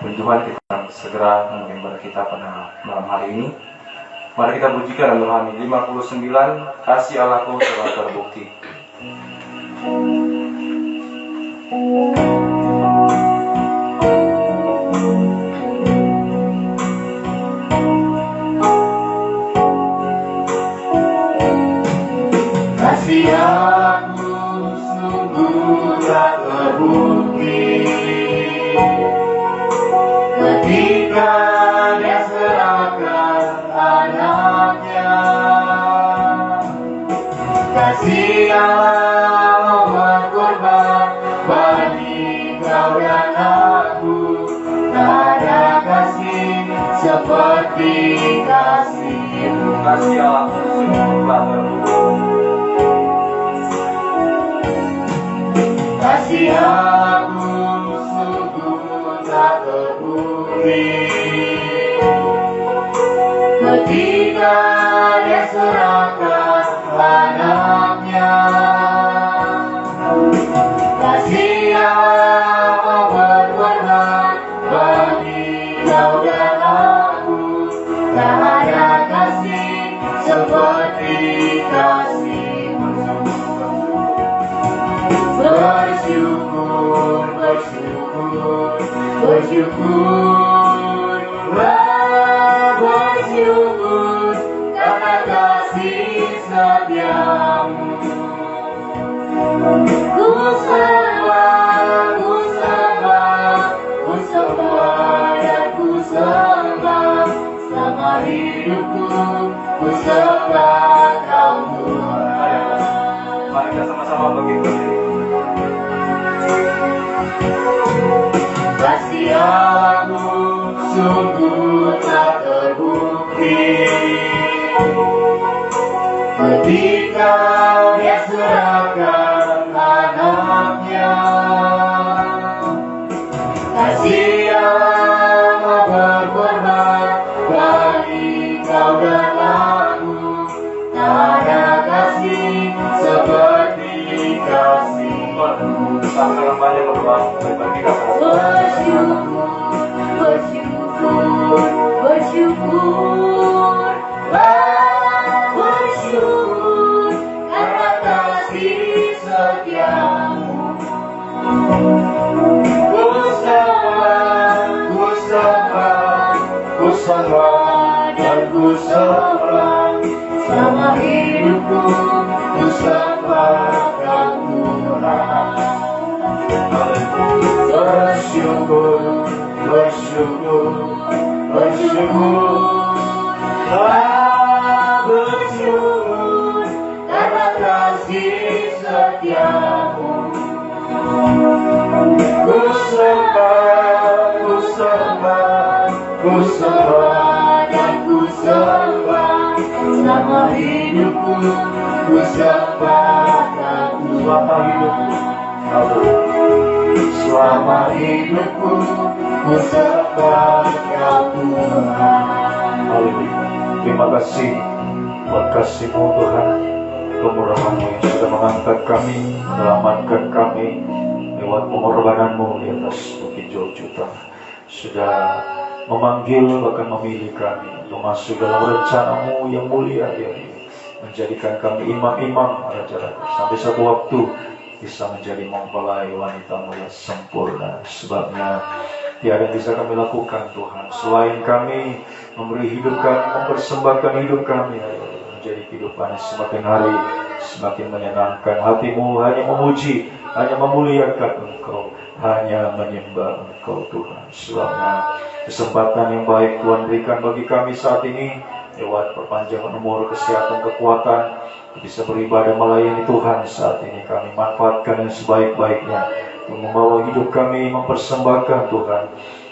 firman Tuhan kita akan segera memimpin kepada kita pada malam hari ini. Mari kita pujikan dan rohani 59, kasih Allahku telah terbukti. Kasih aku sungguh tak terbukti ketika Dia serahkan anaknya. Kasih Allah mau berkorban bagi kau dan aku. Tak ada kasih seperti kasih-Mu. Kasih Allahku sungguh telah terbukti. Kasih aku sungguh tak terbukti ketika Dia serahkan anaknya. Kasih Allah mau berkorban bagi kau dan aku. Tak ada kasih seperti kasih-Mu. Bersyukur, bersyukur, bersyukur, bersyukur karena kasih setia-Mu. Ku sembah, ku sembah, ku sembah dan ku sembah selama hidupku. Ku sembah Kau Tuhan. Mari kita sama-sama bagi-bagi. Kasih aku sungguh tak terbukti ketika Dia serahkan anaknya. Kasih Allah mau berkorban bagi kau dan aku. Tak ada kasih seperti kasih-Mu. Sangat banyak berdoa berbagi kasih. Bersyukur, bersyukur, bersyukur, bersyukur karena kasih setia-Mu. Ku sembah, ku sembah, ku sembah dan ku sembah selama hidupku. Ku sembah Kau Tuhan. Bersyukur, bersyukur, bersyukur, bersyukur karena kasih setia-Mu. Ku sembah, ku sembah, ku sembah dan ku sembah selama hidupku. Ku sembah Kau selama hidupku. Selama hidupku, ku sembah Kau Tuhan. Haleluya. Terima kasih buat kasih-Mu Tuhan, kemurahan-Mu yang sudah mengangkat kami, menyelamatkan kami lewat pengorbanan-Mu di atas bukit Golgota. Sudah memanggil bahkan memilih kami untuk masuk dalam rencana-Mu yang mulia ya, menjadikan kami imam-imam raja-raja sampai satu waktu bisa menjadi mempelai wanita-Mu yang sempurna. Sebabnya tiada yang bisa kami lakukan Tuhan selain kami memberi hidup kami, mempersembahkan hidup kami menjadi kehidupan yang semakin hari semakin menyenangkan hati-Mu, hanya memuji, hanya memuliakan Engkau, hanya menyembah Engkau Tuhan. Sebabnya kesempatan yang baik Tuhan berikan bagi kami saat ini lewat perpanjangan umur, kesehatan, kekuatan, bisa beribadah melayani Tuhan saat ini. Kami manfaatkan yang sebaik-baiknya untuk membawa hidup kami, mempersembahkan Tuhan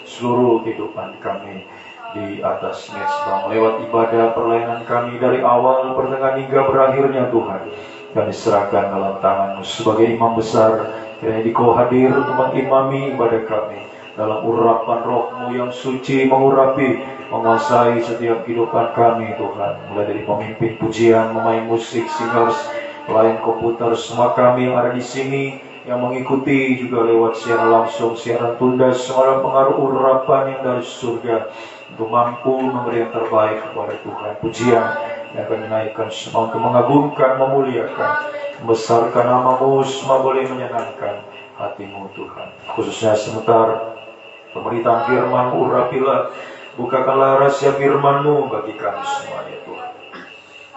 seluruh kehidupan kami di atas mezbah lewat ibadah perlayanan kami dari awal, pertengahan hingga berakhirnya Tuhan. Kami serahkan dalam tangan-Mu sebagai imam besar. Kiranya Dikau hadir untuk mengimami ibadah kami dalam urapan Roh-Mu yang suci, mengurapi, menguasai setiap kehidupan kami Tuhan. Mulai dari pemimpin pujian, pemain musik, singers, pelayan komputer, semua kami yang ada di sini yang mengikuti juga lewat siaran langsung, siaran tunda, semua pengaruh urapan yang dari surga untuk mampu memberi yang terbaik kepada Tuhan. Pujian yang akan dinaikkan semua untuk mengagungkan, memuliakan, membesarkan nama-Mu, semua boleh menyenangkan hati-Mu Tuhan. Khususnya sebentar pemberitaan firman, urapilah, bukakanlah rahasia firman-Mu bagi kami semua ya Tuhan.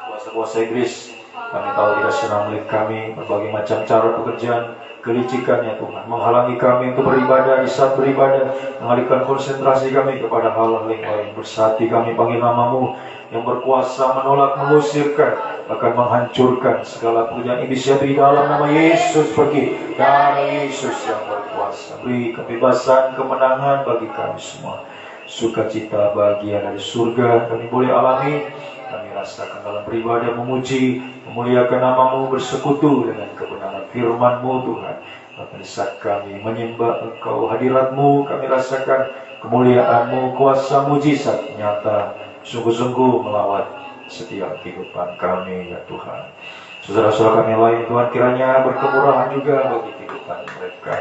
Kuasa-kuasa Inggris, kami tahu tidak senang melihat kami berbagai macam cara pekerjaan, kelicikan ya Tuhan, menghalangi kami untuk beribadah. Di saat beribadah, mengalihkan konsentrasi kami kepada hal-hal yang lain. Bersati kami panggil nama-Mu yang berkuasa menolak, mengusirkan, bahkan menghancurkan segala pekerjaan iblis yang di dalam nama Yesus. Pergi dari Yesus yang berkuasa. Beri kebebasan, kemenangan bagi kami semua. Sukacita, bahagia dari surga kami boleh alami, kami rasakan dalam beribadah, memuji, memuliakan nama-Mu, bersekutu dengan kebenaran firman-Mu Tuhan. Pada saat kami menyembah Engkau, hadirat-Mu, kami rasakan kemuliaan-Mu, kuasa mujizat nyata, sungguh-sungguh melawat setiap kehidupan kami ya Tuhan. Saudara-saudara kami lain Tuhan, kiranya berkemurahan juga bagi kehidupan mereka.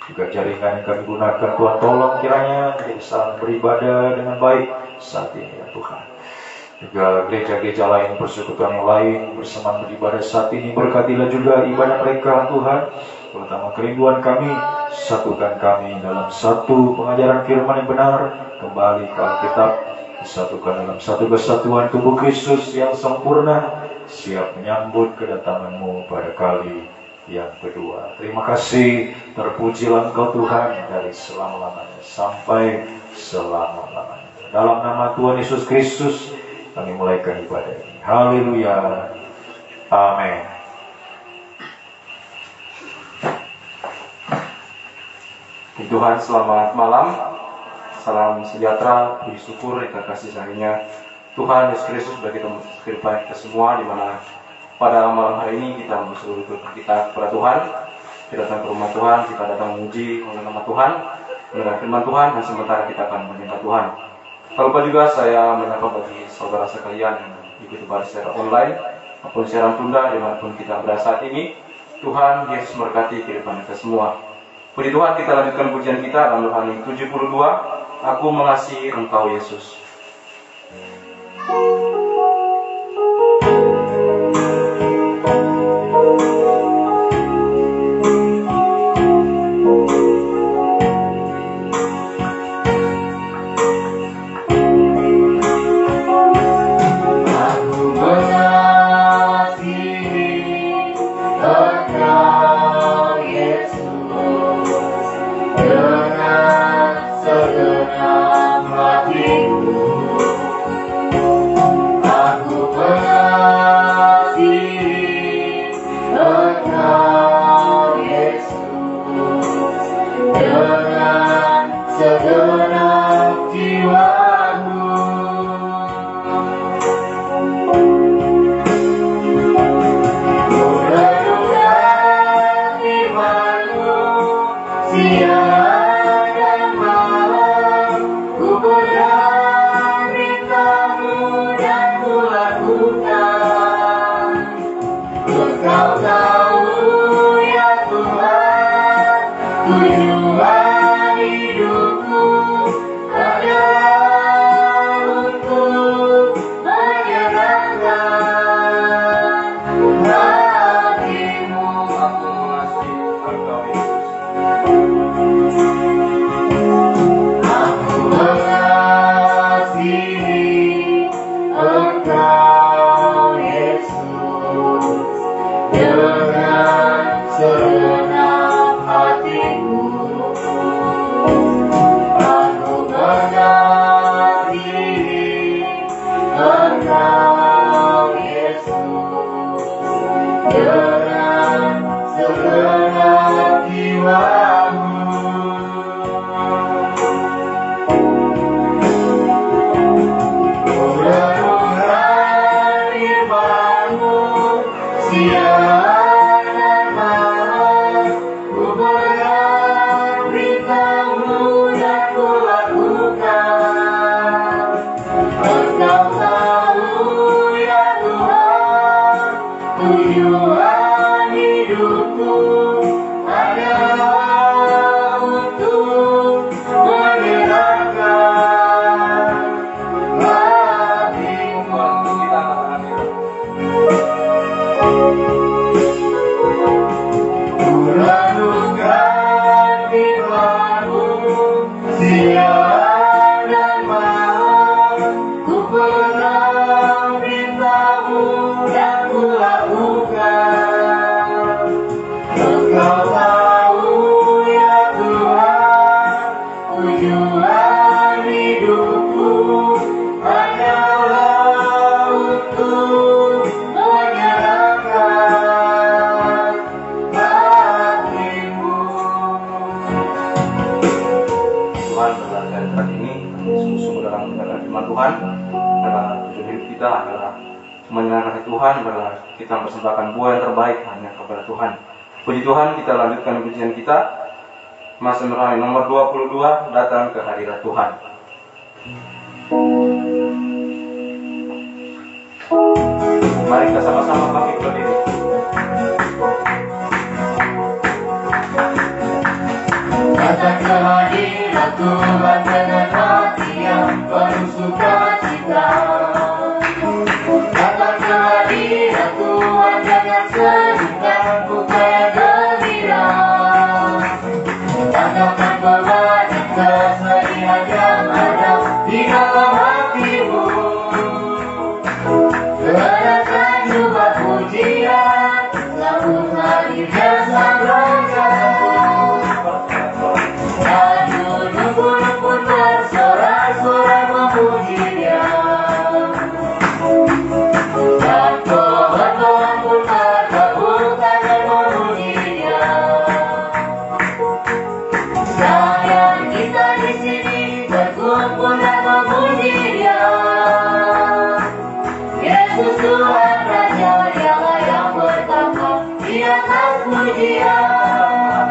Juga jaringan yang kami gunakan Tuhan, tolong kiranya menjadi saling beribadah dengan baik saat ini ya Tuhan. Juga gereja-gereja lain, persekutuan yang lain bersemangat beribadah saat ini, berkatilah juga ibadah mereka Tuhan. Terutama kerinduan kami, satukan kami dalam satu pengajaran firman yang benar, kembali ke Alkitab, disatukan dalam satu kesatuan tubuh Kristus yang sempurna, siap menyambut kedatangan-Mu pada kali yang kedua. Terima kasih, terpujilah Engkau Tuhan dari selama-lamanya sampai selama-lamanya. Dalam nama Tuhan Yesus Kristus kami mulaikan ibadah ini. Haleluya. Amin. Tuhan, selamat malam. Salam sejahtera, puji syukur, kasih sayangnya Tuhan Yesus Kristus bagi kehidupan kita semua, di mana pada malam hari ini kita berseru kita kepada Tuhan. Kita datang ke rumah Tuhan, kita datang menguji oleh nama Tuhan, mendengar firman Tuhan, dan sementara kita akan menyembah Tuhan. Tak lupa juga saya menyapa bagi saudara sekalian yang ikuti ibadah secara online maupun siaran tunda dimanapun kita berada saat ini. Tuhan Yesus memberkati kehidupan kita semua. Puji Tuhan, kita lanjutkan pujian kita dalam Rohani 72. Aku mengasihi Engkau Yesus. Tujuan hidupku hanyalah untuk menyenangkan hatimu. Waktu kita akan Kurenungkan firman-Mu siang dan malam, ku pegang perintah-Mu dan ku lakukan. Engkau tahu ya Tuhan, tujuan hidupku hanyalah untuk menyenangkan hatimu. Tuhan berlari saat ini sungguh-sungguh dalam mendengar firman Tuhan adalah tujuan hidup kita adalah menyenangkan Tuhan, adalah kita mempersembahkan buah yang terbaik hanya kepada Tuhan. Puji Tuhan, kita lanjutkan pujian kita. Mazmur rohani nomor 22, datang ke hadirat Tuhan. Mari kita sama-sama bangkit berdiri. Datang ke hadirat Tuhan dengan hati yang penuh sukacita. Datang ke hadirat Tuhan dengan senyum dan muka yang gembira. Tanyakan beban dan kesedihan yang ada di dalam hatimu. Kedatangan jubah pujian, sambut hadirnya Sang Raja. Dan gunung-gunung pun bersorak-sorai memuji Dia. Dan pohon-pohon pun bertepuk tangan memuji Dia. Sayang kita di sini berkumpul dan memuji Dia. Yesus Tuhan Raja, Dialah yang bertata di atas pujian.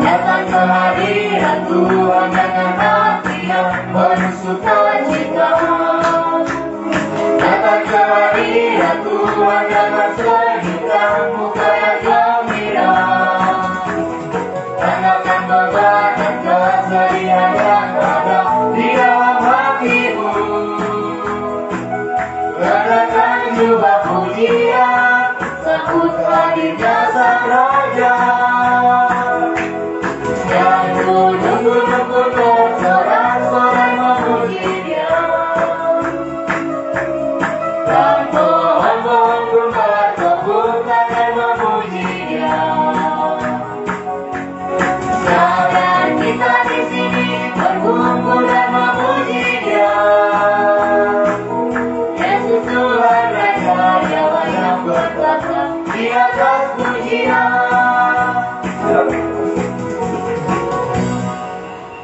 Datang ke hadirat Tuhan dengan hati yang penuh sukacita. Datang ke hadirat Tuhan dengan senyum dan muka yang gembira. Tanyakan beban dan kesedihan yang ada di dalam hatimu. Kenakan jubah pujian, sambut hadirnya Sang Raja. Dan gunung-gunung pun bersorak-sorai memuji Dia. Dan pohon-pohon pun bertepuk tangan memuji Dia. Sekarang kita di sini berkumpul dan memuji Dia. Yesus Tuhan Raja, Dialah yang bertata di atas pujian.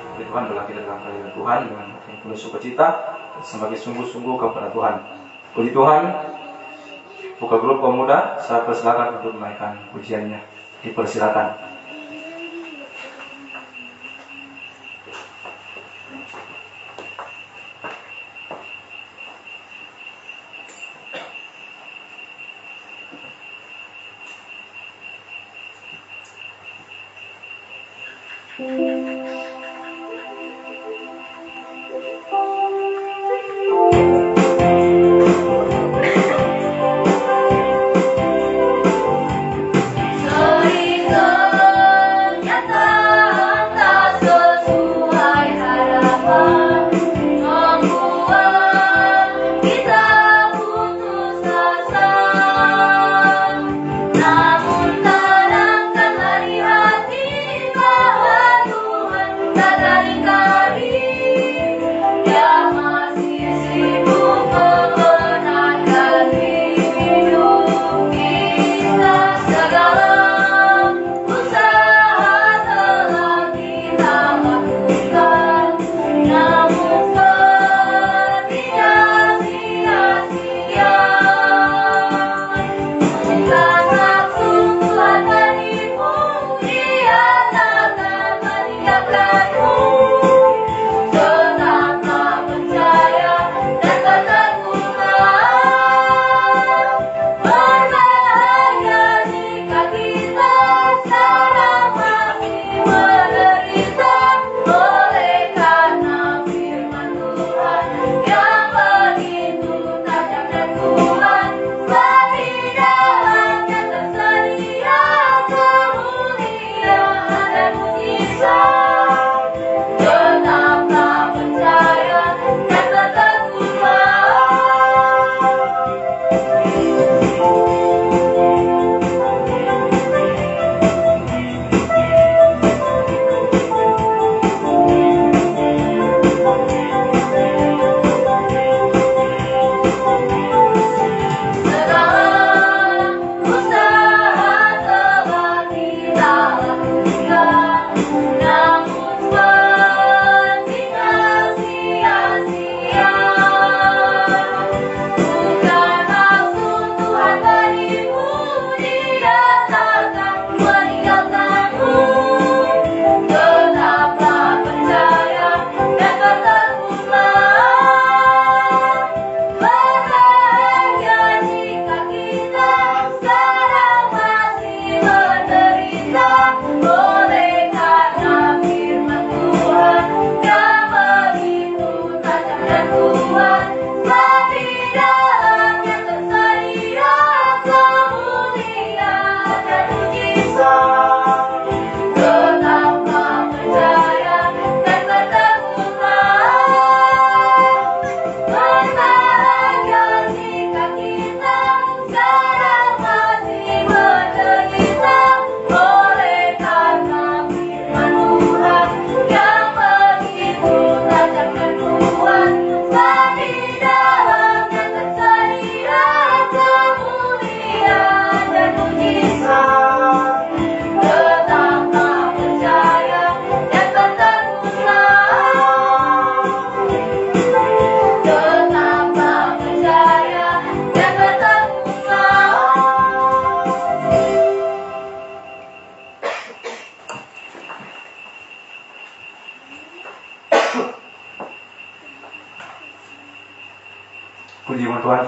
Puji Tuhan, berlari dalam hadirat Tuhan dengan hati yang penuh sukacita, sebagai sungguh-sungguh kepada Tuhan. Puji Tuhan, buka grup pemuda, saya persilakan untuk menaikkan pujiannya. Dipersilakan. Namun tanamkan hari hati bahwa Tuhan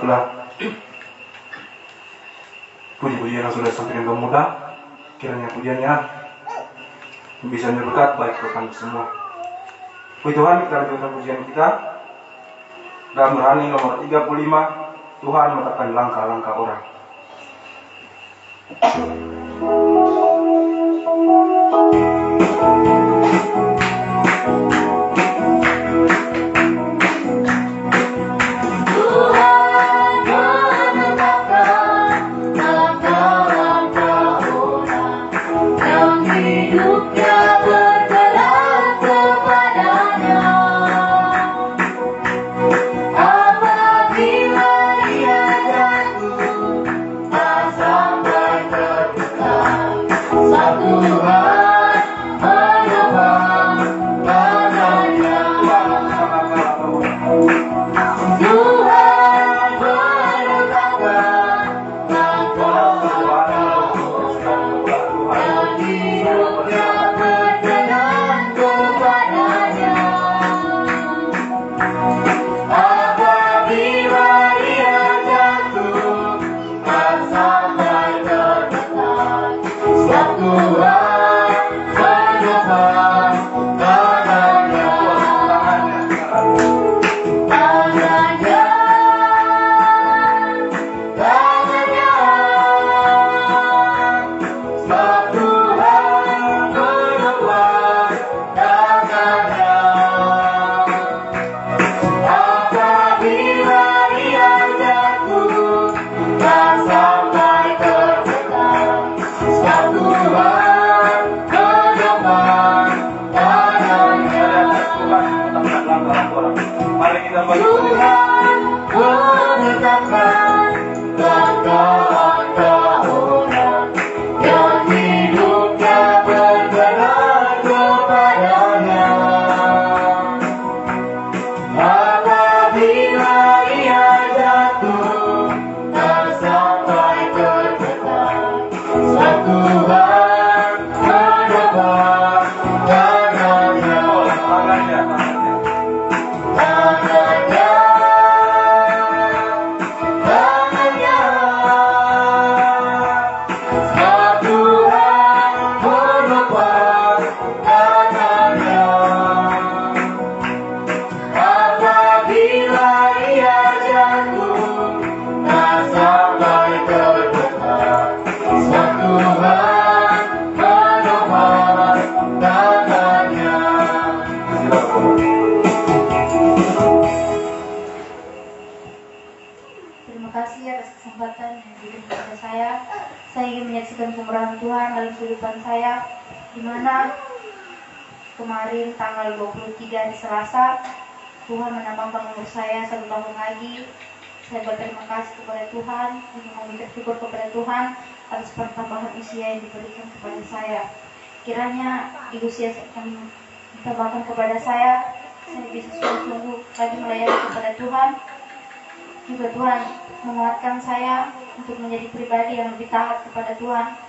pula puji-pujian yang sudah disampaikan pemuda, kiranya pujiannya bisa berkat baik buat kami semua. Puji Tuhan, kita lanjutkan pujian kita dalam Rohani nomor 35. Tuhan menetapkan langkah-langkah orang. Kemarin tanggal 23 hari Selasa, Tuhan menambahkan umur saya 1 tahun lagi. Saya berterima kasih kepada Tuhan, meminta syukur kepada Tuhan atas pertambahan usia yang diberikan kepada saya. Kiranya di usia yang ditambahkan kepada saya bisa sungguh-sungguh lagi melayani kepada Tuhan. Juga Tuhan menguatkan saya untuk menjadi pribadi yang lebih taat kepada Tuhan.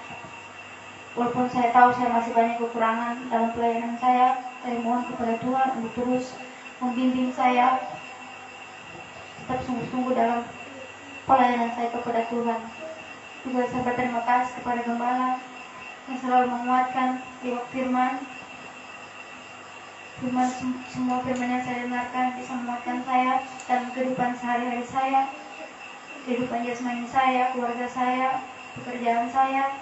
Walaupun saya tahu saya masih banyak kekurangan dalam pelayanan saya mohon kepada Tuhan untuk terus membimbing saya tetap sungguh-sungguh dalam pelayanan saya kepada Tuhan. Juga saya berterima kasih kepada Gembala yang selalu menguatkan lewat firman semua firman yang saya dengarkan bisa menguatkan saya dalam kehidupan sehari-hari saya, kehidupan jasmani saya, keluarga saya, pekerjaan saya,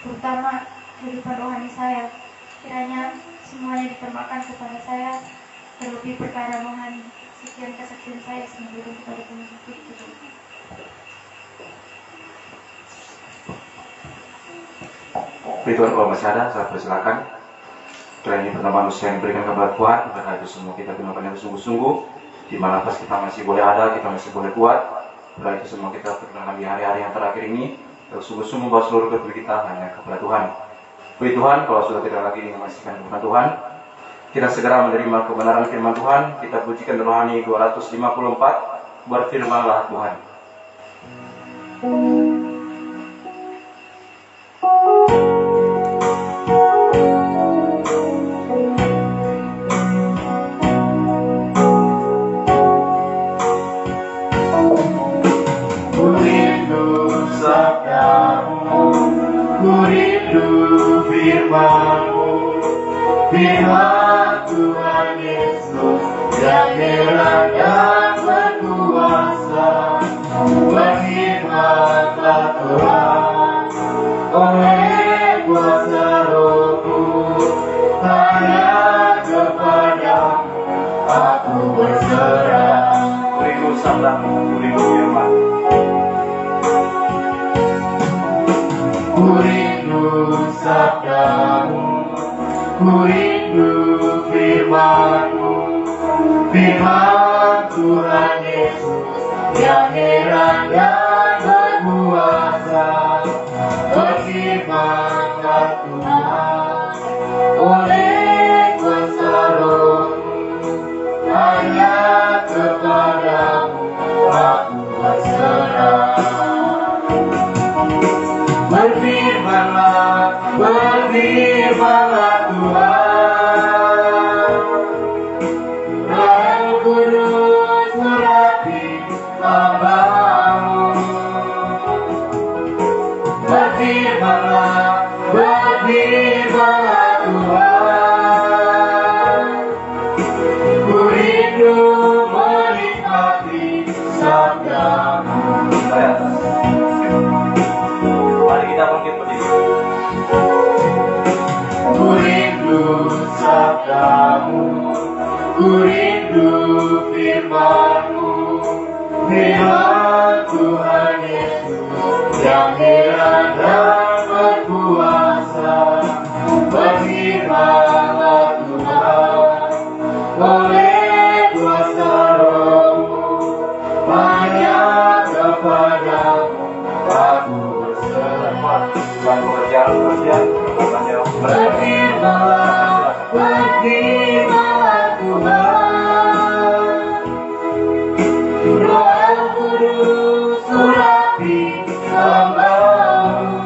terutama kehidupan rohani saya. Kiranya semuanya ditermakan kepada saya, terlebih perkara rohani. Sekian kesaksian saya, semoga kepada pengikut itu. Tuhan, kalau masih ada, saya persilakan. Kiranya pertambahan usia yang diberikan kepada Tuhan, karena itu semua kita gunakan yang sungguh-sungguh. Di mana pas kita masih boleh ada, kita masih boleh kuat. Karena itu semua kita pergunakan di hari-hari yang terakhir ini. Sungguh-sungguh bahwa seluruh kehidupan kita hanya kepada Tuhan. Puji Tuhan, kalau sudah tidak lagi menyaksikan kepada Tuhan, kita segera menerima kebenaran firman Tuhan. Kita pujikan Rohani 254, berfirmanlah Tuhan. berfirmanlah Tuhan, oleh kuasa Rohmu, hanya kepadamu aku berserah. Rindu sabdamu, rindu firman. Ku rindu sabdamu, ku rindu firman-Mu, firman Tuhan Yesus yang heran dan berkuasa. Berfirmanlah Tuhan, oleh kuasa Roh-Mu, hanya kepadamu aku berserah. Berfirmanlah, berfirmanlah Tuhan, Roh Kudus urapi hamba-Mu. Berfirmanlah, berfirmanlah Tuhan, ku rindu menikmati sabda-Mu. Mari kita bangkit berdiri. Ku rindu sabda-Mu, ku rindu firman-Mu, firman Tuhan Yesus yang heran dan berkuasa. Berfirmanlah Tuhan, oleh kuasa Roh-Mu, hanya kepadamu aku berserah. Tuhan pekerjaan, Berfirmanlah, berfirmanlah Tuhan, Roh Kudus urapi hamba-Mu.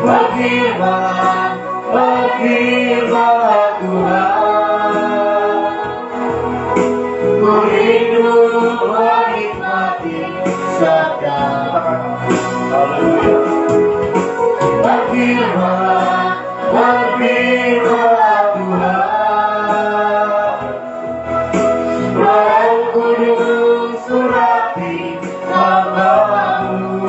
Berfirmanlah, berfirmanlah Tuhan, ku rindu menikmati sabda-Mu. Berfirmanlah, berfirmanlah Tuhan, Roh Kudus urapi hamba-Mu.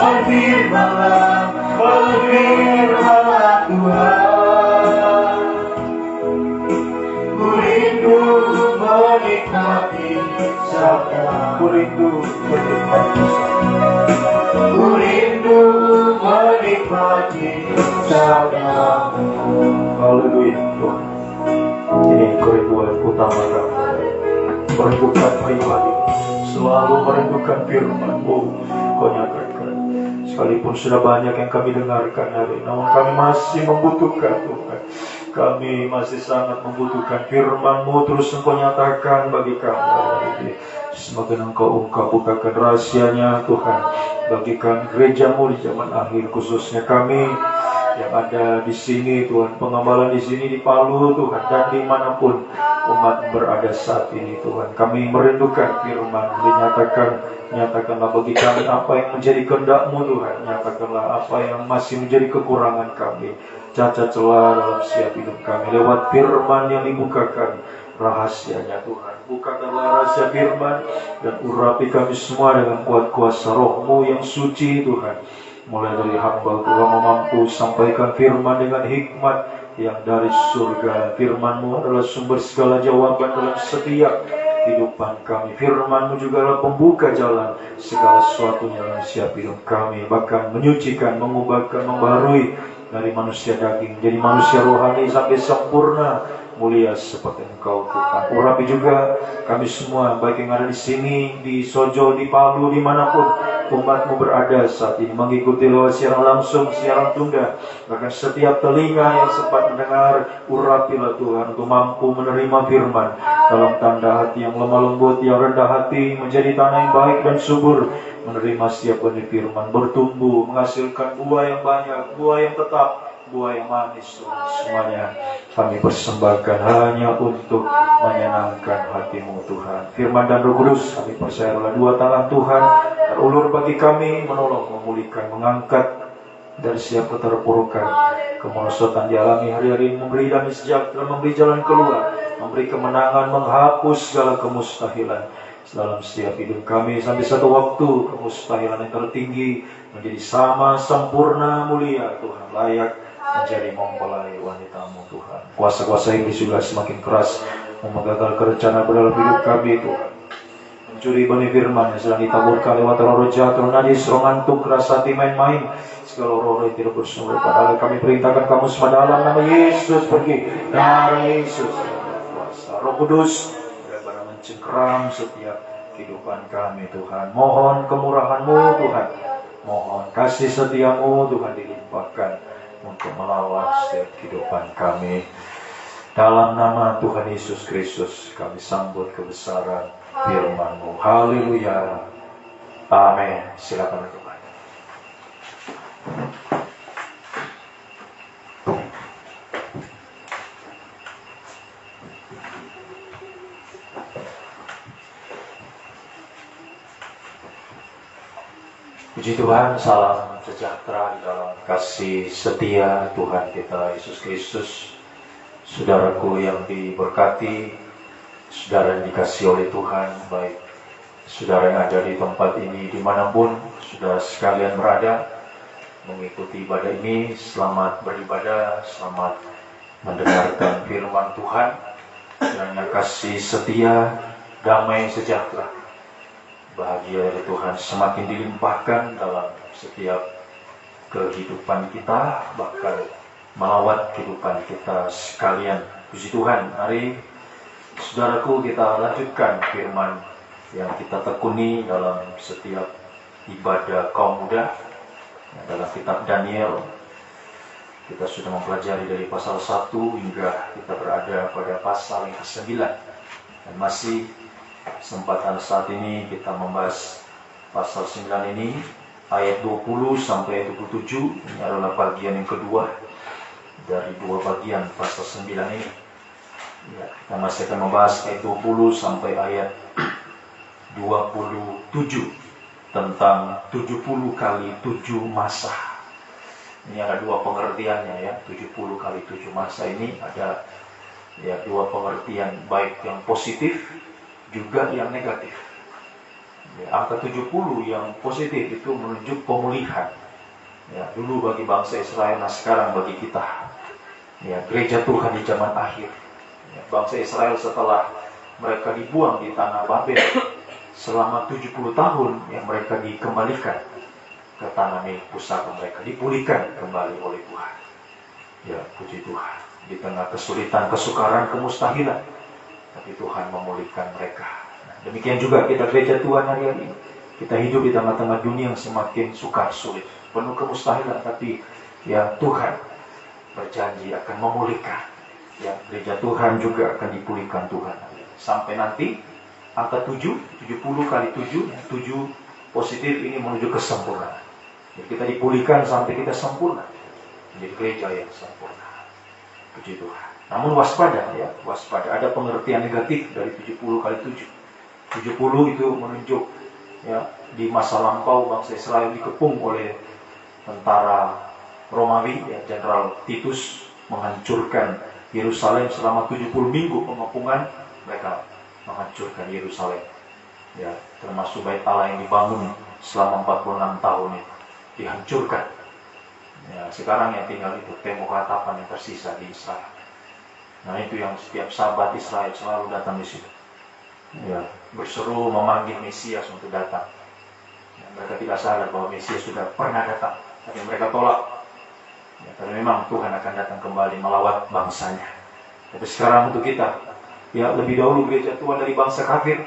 Berfirmanlah, berfirmanlah Tuhan, ku rindu menikmati sabda-Mu. Ku rindu menikmati Ku rindu menikmati sabda-Mu. Haleluya Tuhan. Ini kerinduan utama kami. Merindukan pribadi, selalu merindukan firman-Mu. Kau nyatakan, sekalipun sudah banyak yang kami dengarkan hari ini, namun kami masih membutuhkan Tuhan. Kami masih sangat membutuhkan firman-Mu. Terus Engkau nyatakan bagi kami hari ini. Semakin Engkau bukakan rahasianya Tuhan, bagikan gereja-Mu di zaman akhir, khususnya kami yang ada di sini Tuhan, pengembalan di sini di Palu Tuhan, dan dimanapun umat berada saat ini Tuhan. Kami merindukan firman nyatakanlah bagi kami apa yang menjadi kehendak-Mu Tuhan. Nyatakanlah apa yang masih menjadi kekurangan kami, cacat celah dalam setiap hidup kami, lewat firman yang dibukakan rahasianya Tuhan. Bukakanlah rahasia firman dan urapi kami semua dengan kuat kuasa Roh-Mu yang suci Tuhan. Mulai dari hamba Tuhan mampu sampaikan firman dengan hikmat yang dari surga. Firman-Mu adalah sumber segala jawaban dalam setiap kehidupan kami. Firman-Mu juga adalah pembuka jalan segala sesuatunya dalam setiap hidup kami, bahkan menyucikan, mengubahkan, membaharui dari manusia daging jadi manusia rohani sampai sempurna mulia seperti Engkau Tuhan. Urapi juga kami semua, baik yang ada di sini, di Sojo, di Palu, dimanapun umat-Mu berada saat ini, mengikuti lewat siaran langsung, siaran tunda, bahkan setiap telinga yang sempat mendengar. Urapilah Tuhan untuk mampu menerima firman dalam tanda hati yang lemah lembut, yang rendah hati, menjadi tanah yang baik dan subur, menerima setiap benih firman, bertumbuh, menghasilkan buah yang banyak, buah yang tetap, buah yang manis Tuhan. Semuanya kami persembahkan hanya untuk menyenangkan hati-Mu Tuhan. Firman dan Roh Kudus kami percaya adalah dua tangan Tuhan terulur bagi kami, menolong, memulihkan, mengangkat, dari setiap keterpurukan, kemerosotan dialami hari-hari, memberi damai sejahtera, memberi jalan keluar, memberi kemenangan, menghapus segala kemustahilan dalam setiap hidup kami. Sampai satu waktu kemustahilan yang tertinggi menjadi sama, sempurna, mulia Tuhan, layak menjadi mempelai wanitamu Tuhan. Kuasa-kuasa iblis juga semakin keras menggagalkan rencana dalam hidup kami Tuhan. Mencuri benih firman yang sedang ditaburkan lewat roh-roh jahat, roh najis, roh ngantuk, keras hati, main-main, segala roh-roh yang tidak bersumber. Padahal kami perintahkan kamu semua dalam nama Yesus pergi. Darah Yesus kuasa. Roh Kudus benar-benar mencengkeram setiap kehidupan kami Tuhan. Mohon kemurahan-Mu Tuhan, mohon kasih setia-Mu Tuhan dilimpahkan untuk melawan setiap kehidupan kami. Dalam nama Tuhan Yesus Kristus kami sambut kebesaran firman-Mu. Haleluya. Amin. Silakan Tuhan. Puji Tuhan, salam sejahtera di dalam kasih setia Tuhan kita Yesus Kristus. Saudaraku yang diberkati, saudara yang dikasihi oleh Tuhan, baik saudara yang ada di tempat ini dimanapun saudara sekalian berada mengikuti ibadah ini, selamat beribadah, selamat mendengarkan firman Tuhan. Kiranya kasih setia, damai sejahtera, bahagia dari Tuhan semakin dilimpahkan dalam setiap kehidupan kita, bahkan melawat kehidupan kita sekalian. Puji Tuhan, hari saudaraku kita lanjutkan firman yang kita tekuni dalam setiap ibadah kaum muda dalam kitab Daniel. Kita sudah mempelajari dari pasal 1 hingga kita berada pada pasal yang ke-9, dan masih kesempatan saat ini kita membahas pasal 9 ini ayat 20 sampai 27. Ini adalah bagian yang kedua dari dua bagian pasal 9 ini. Ya, kita masih akan membahas ayat 20 sampai ayat 27 tentang 70 kali 7 masa. Ini ada dua pengertiannya ya. 70 kali 7 masa ini ada ya dua pengertian, baik yang positif juga yang negatif. Ya, angka 70 yang positif itu menunjuk pemulihan. Ya, dulu bagi bangsa Israel, nah sekarang bagi kita. Ya, gereja Tuhan di zaman akhir. Ya, bangsa Israel setelah mereka dibuang di tanah Babel selama 70 tahun, yang mereka dikembalikan ke tanah milik pusaka mereka, dipulihkan kembali oleh Tuhan. Ya, puji Tuhan. Di tengah kesulitan, kesukaran, kemustahilan, tapi Tuhan memulihkan mereka. Nah, demikian juga kita gereja Tuhan hari-hari ini. Kita hidup di tengah-tengah dunia yang semakin sukar, sulit, penuh kemustahilan, tapi ya Tuhan berjanji akan memulihkan. Ya, gereja Tuhan juga akan dipulihkan Tuhan. Sampai nanti angka 7, 70 kali 7, 7 positif ini menuju kesempurnaan. Jadi kita dipulihkan sampai kita sempurna, menjadi gereja yang sempurna. Puji Tuhan. Namun waspada ya, waspada. Ada pengertian negatif dari 70 kali 7. 70 itu menunjuk ya, di masa lampau bangsa Israel dikepung oleh tentara Romawi, ya, Jenderal Titus menghancurkan Yerusalem selama 70 minggu pengepungan. Mereka menghancurkan Yerusalem, ya, termasuk bait Allah yang dibangun selama 46 tahun itu dihancurkan. Ya, sekarang yang tinggal itu tembok ratapan yang tersisa di Israel. Nah, itu yang setiap sahabat Israel selalu datang di situ. Ya, berseru memanggil Mesias untuk datang. Ya, mereka tidak sadar bahwa Mesias sudah pernah datang, tapi mereka tolak. Ya, karena memang Tuhan akan datang kembali melawat bangsanya. Tapi sekarang untuk kita, ya lebih dahulu gereja Tuhan dari bangsa kafir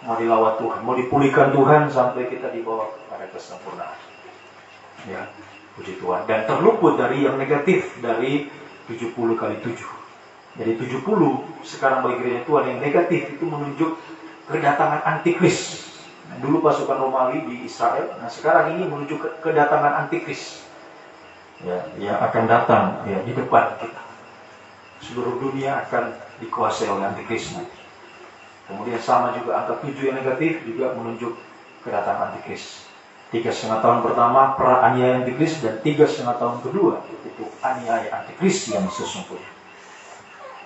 mau dilawat Tuhan, mau dipulihkan Tuhan sampai kita dibawa kepada kesempurnaan. Ya, puji Tuhan. Dan terluput dari yang negatif dari 70 kali 7. Jadi 70 sekarang bagi gereja Tuhan yang negatif itu menunjuk kedatangan antikris. Nah, dulu pasukan Romawi di Israel, nah sekarang ini menuju kedatangan antikris. Ya, yang akan datang ya di depan kita. Seluruh dunia akan dikuasai oleh antikris nanti. Kemudian sama juga angka 7 yang negatif juga menunjuk kedatangan antikris. 3,5 tahun pertama pra-aniaya antikris, dan 3,5 tahun kedua itu aniaya antikris yang sesungguhnya.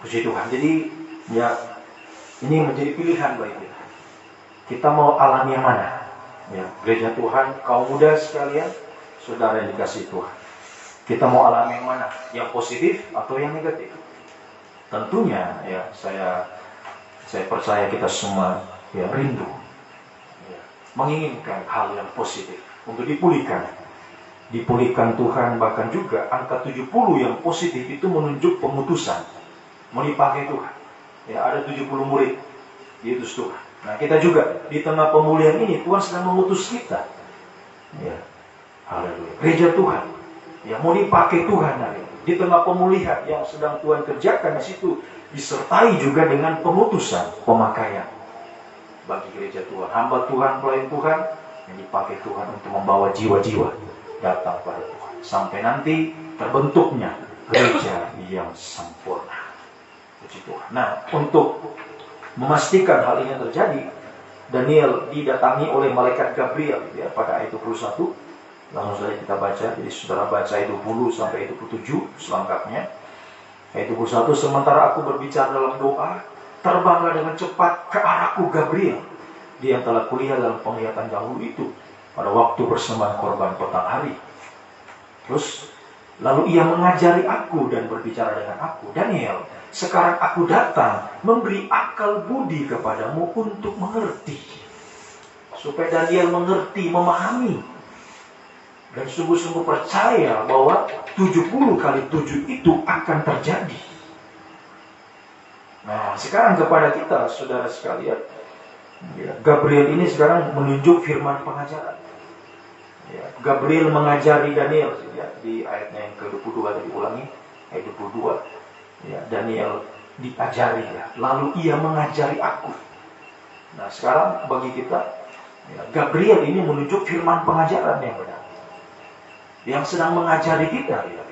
Puji Tuhan. Jadi ya, ini menjadi pilihan bagi kita. Kita mau alami yang mana? Ya, gereja Tuhan, kaum muda sekalian, saudara yang dikasihi Tuhan. Kita mau alami yang mana? Yang positif atau yang negatif? Tentunya ya, saya percaya kita semua ya rindu ya, menginginkan hal yang positif untuk dipulihkan Tuhan. Bahkan juga angka 70 yang positif itu menunjuk pemutusan, mau dipakai Tuhan ya. Ada 70 murid diutus Tuhan. Nah, kita juga di tengah pemulihan ini Tuhan sedang mengutus kita ya. Haleluya. Gereja Tuhan ya, mau dipakai Tuhan hari ini. Di tengah pemulihan yang sedang Tuhan kerjakan di situ, disertai juga dengan pemutusan, pemakaian bagi gereja Tuhan, hamba Tuhan, pelayan Tuhan yang dipakai Tuhan untuk membawa jiwa-jiwa datang pada Tuhan sampai nanti terbentuknya gereja yang sempurna. Puji Tuhan. Nah, untuk memastikan hal ini terjadi, Daniel didatangi oleh malaikat Gabriel ya, pada ayat 21. Langsung saja kita baca. Jadi saudara baca ayat 20 sampai ayat 27 selengkapnya. Ayat 21, sementara aku berbicara dalam doa, terbanglah dengan cepat ke arahku Gabriel, dia yang telah kulihat dalam penglihatan dahulu itu pada waktu persembahan korban petang hari. Terus lalu ia mengajari aku dan berbicara dengan aku, Daniel, sekarang aku datang memberi akal budi kepadamu untuk mengerti, supaya Daniel mengerti, memahami, dan sungguh-sungguh percaya bahwa 70 kali 7 itu akan terjadi. Nah, sekarang kepada kita, saudara sekalian, ya, Gabriel ini sekarang menunjuk firman pengajaran. Ya, Gabriel mengajari Daniel ya, di ayatnya yang ke-22 tadi, ulangi ayat 22. Ya, Daniel diajari ya, lalu ia mengajari aku. Nah, sekarang bagi kita, ya, Gabriel ini menunjuk firman pengajaran yang benar, yang sedang mengajari kita ya.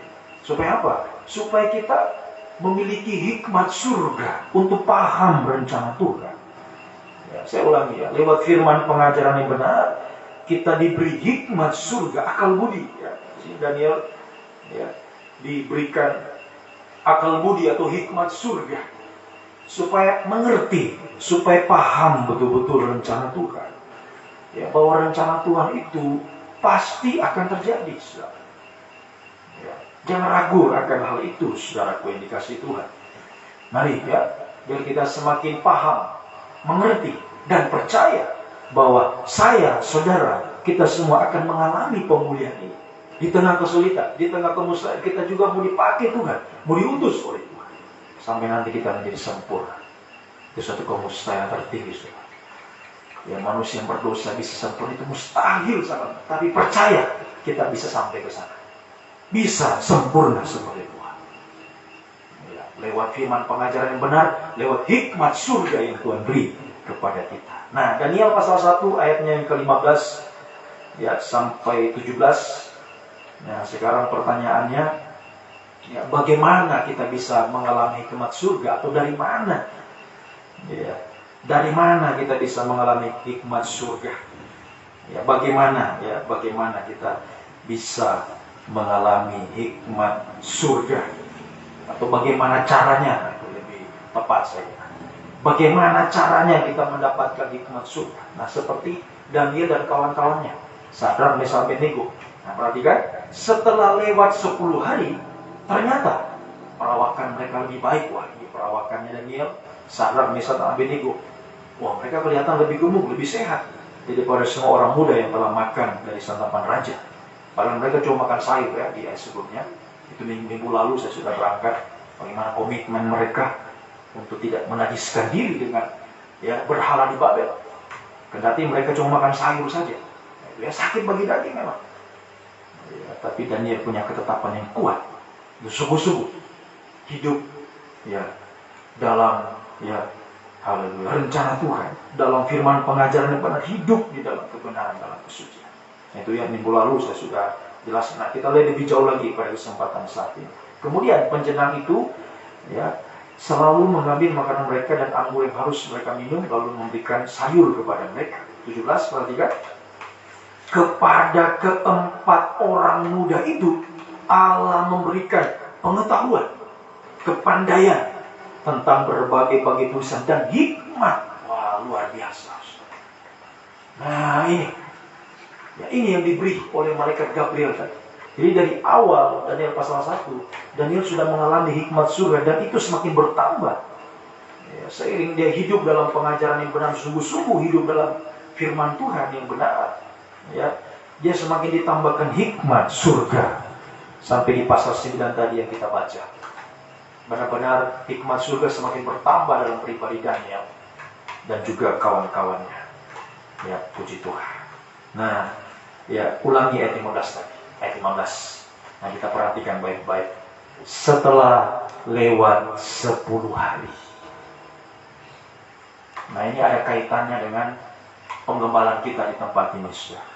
Supaya apa? Supaya kita memiliki hikmat surga untuk paham rencana Tuhan ya. Saya ulangi ya, lewat firman pengajaran yang benar kita diberi hikmat surga, akal budi ya. Daniel ya, diberikan akal budi atau hikmat surga supaya mengerti, supaya paham betul-betul rencana Tuhan ya, bahwa rencana Tuhan itu pasti akan terjadi, saudara. Ya, jangan ragu akan hal itu, saudaraku yang dikasihi Tuhan. Mari ya, biar kita semakin paham, mengerti, dan percaya bahwa saya, saudara, kita semua akan mengalami pemulihan ini. Di tengah kesulitan, di tengah kemustahilan, kita juga mau dipakai Tuhan, mau diutus oleh Tuhan, sampai nanti kita menjadi sempurna. Itu suatu kemustahilan tertinggi, saudara. Ya, manusia yang berdosa bisa sempurna itu mustahil sangat. Tapi percaya kita bisa sampai ke sana, bisa sempurna seperti Tuhan ya, lewat firman pengajaran yang benar, lewat hikmat surga yang Tuhan beri kepada kita. Nah, Daniel pasal 1 ayatnya yang ke-15 ya, sampai 17. Nah, sekarang pertanyaannya ya, bagaimana kita bisa mengalami hikmat surga, atau dari mana ya, dari mana kita bisa mengalami hikmat surga? Ya, bagaimana kita bisa mengalami hikmat surga? Atau bagaimana caranya? Lebih tepat saja. Bagaimana caranya kita mendapatkan hikmat surga? Nah, seperti Daniel dan kawan-kawannya, Sadrak, Mesak, Abednego. Nah, perhatikan, setelah lewat 10 hari, ternyata perawakan mereka lebih baik. Wah, ini perawakannya Daniel, Sadrak, Mesak, dan Abednego. Wah, mereka kelihatan lebih gemuk, lebih sehat daripada semua orang muda yang telah makan dari santapan raja. Padahal mereka cuma makan sayur ya di ayat sebelumnya. Itu minggu lalu saya sudah berangkat bagaimana komitmen mereka untuk tidak menajiskan diri dengan ya berhala di Babel. Kendati mereka cuma makan sayur saja. Itu ya sakit bagi daging memang. Ya, tapi Daniel punya ketetapan yang kuat. Sungguh-sungguh hidup ya dalam ya, haleluya, rencana Tuhan, dalam firman pengajaran yang benar, hidup di dalam kebenaran, dalam kesucian. Itu yang minggu lalu saya sudah jelaskan. Nah, kita lihat lebih jauh lagi pada kesempatan saat ini. Kemudian penjenang itu ya selalu mengambil makanan mereka dan anggur yang harus mereka minum, lalu memberikan sayur kepada mereka. 17, perhatikan. kepada keempat orang muda itu Allah memberikan pengetahuan, kepandaian tentang berbagai tulisan dan hikmat. Wah, luar biasa. Nah, ini yang diberi oleh malaikat Gabriel tadi. Jadi dari awal Daniel pasal 1, Daniel sudah mengalami hikmat surga dan itu semakin bertambah. Ya, seiring dia hidup dalam pengajaran yang benar, sungguh-sungguh hidup dalam firman Tuhan yang benar. Ya, dia semakin ditambahkan hikmat surga. Sampai di pasal 9 tadi yang kita baca. Benar-benar hikmat surga semakin bertambah dalam pribadi Daniel dan juga kawan-kawannya. Ya, puji Tuhan. Nah, ya, ulangi ayat 15 tadi. Ayat 15. Nah, kita perhatikan baik-baik. Setelah lewat 10 hari. Nah, ini ada kaitannya dengan penggembalaan kita di tempat ini, saudara.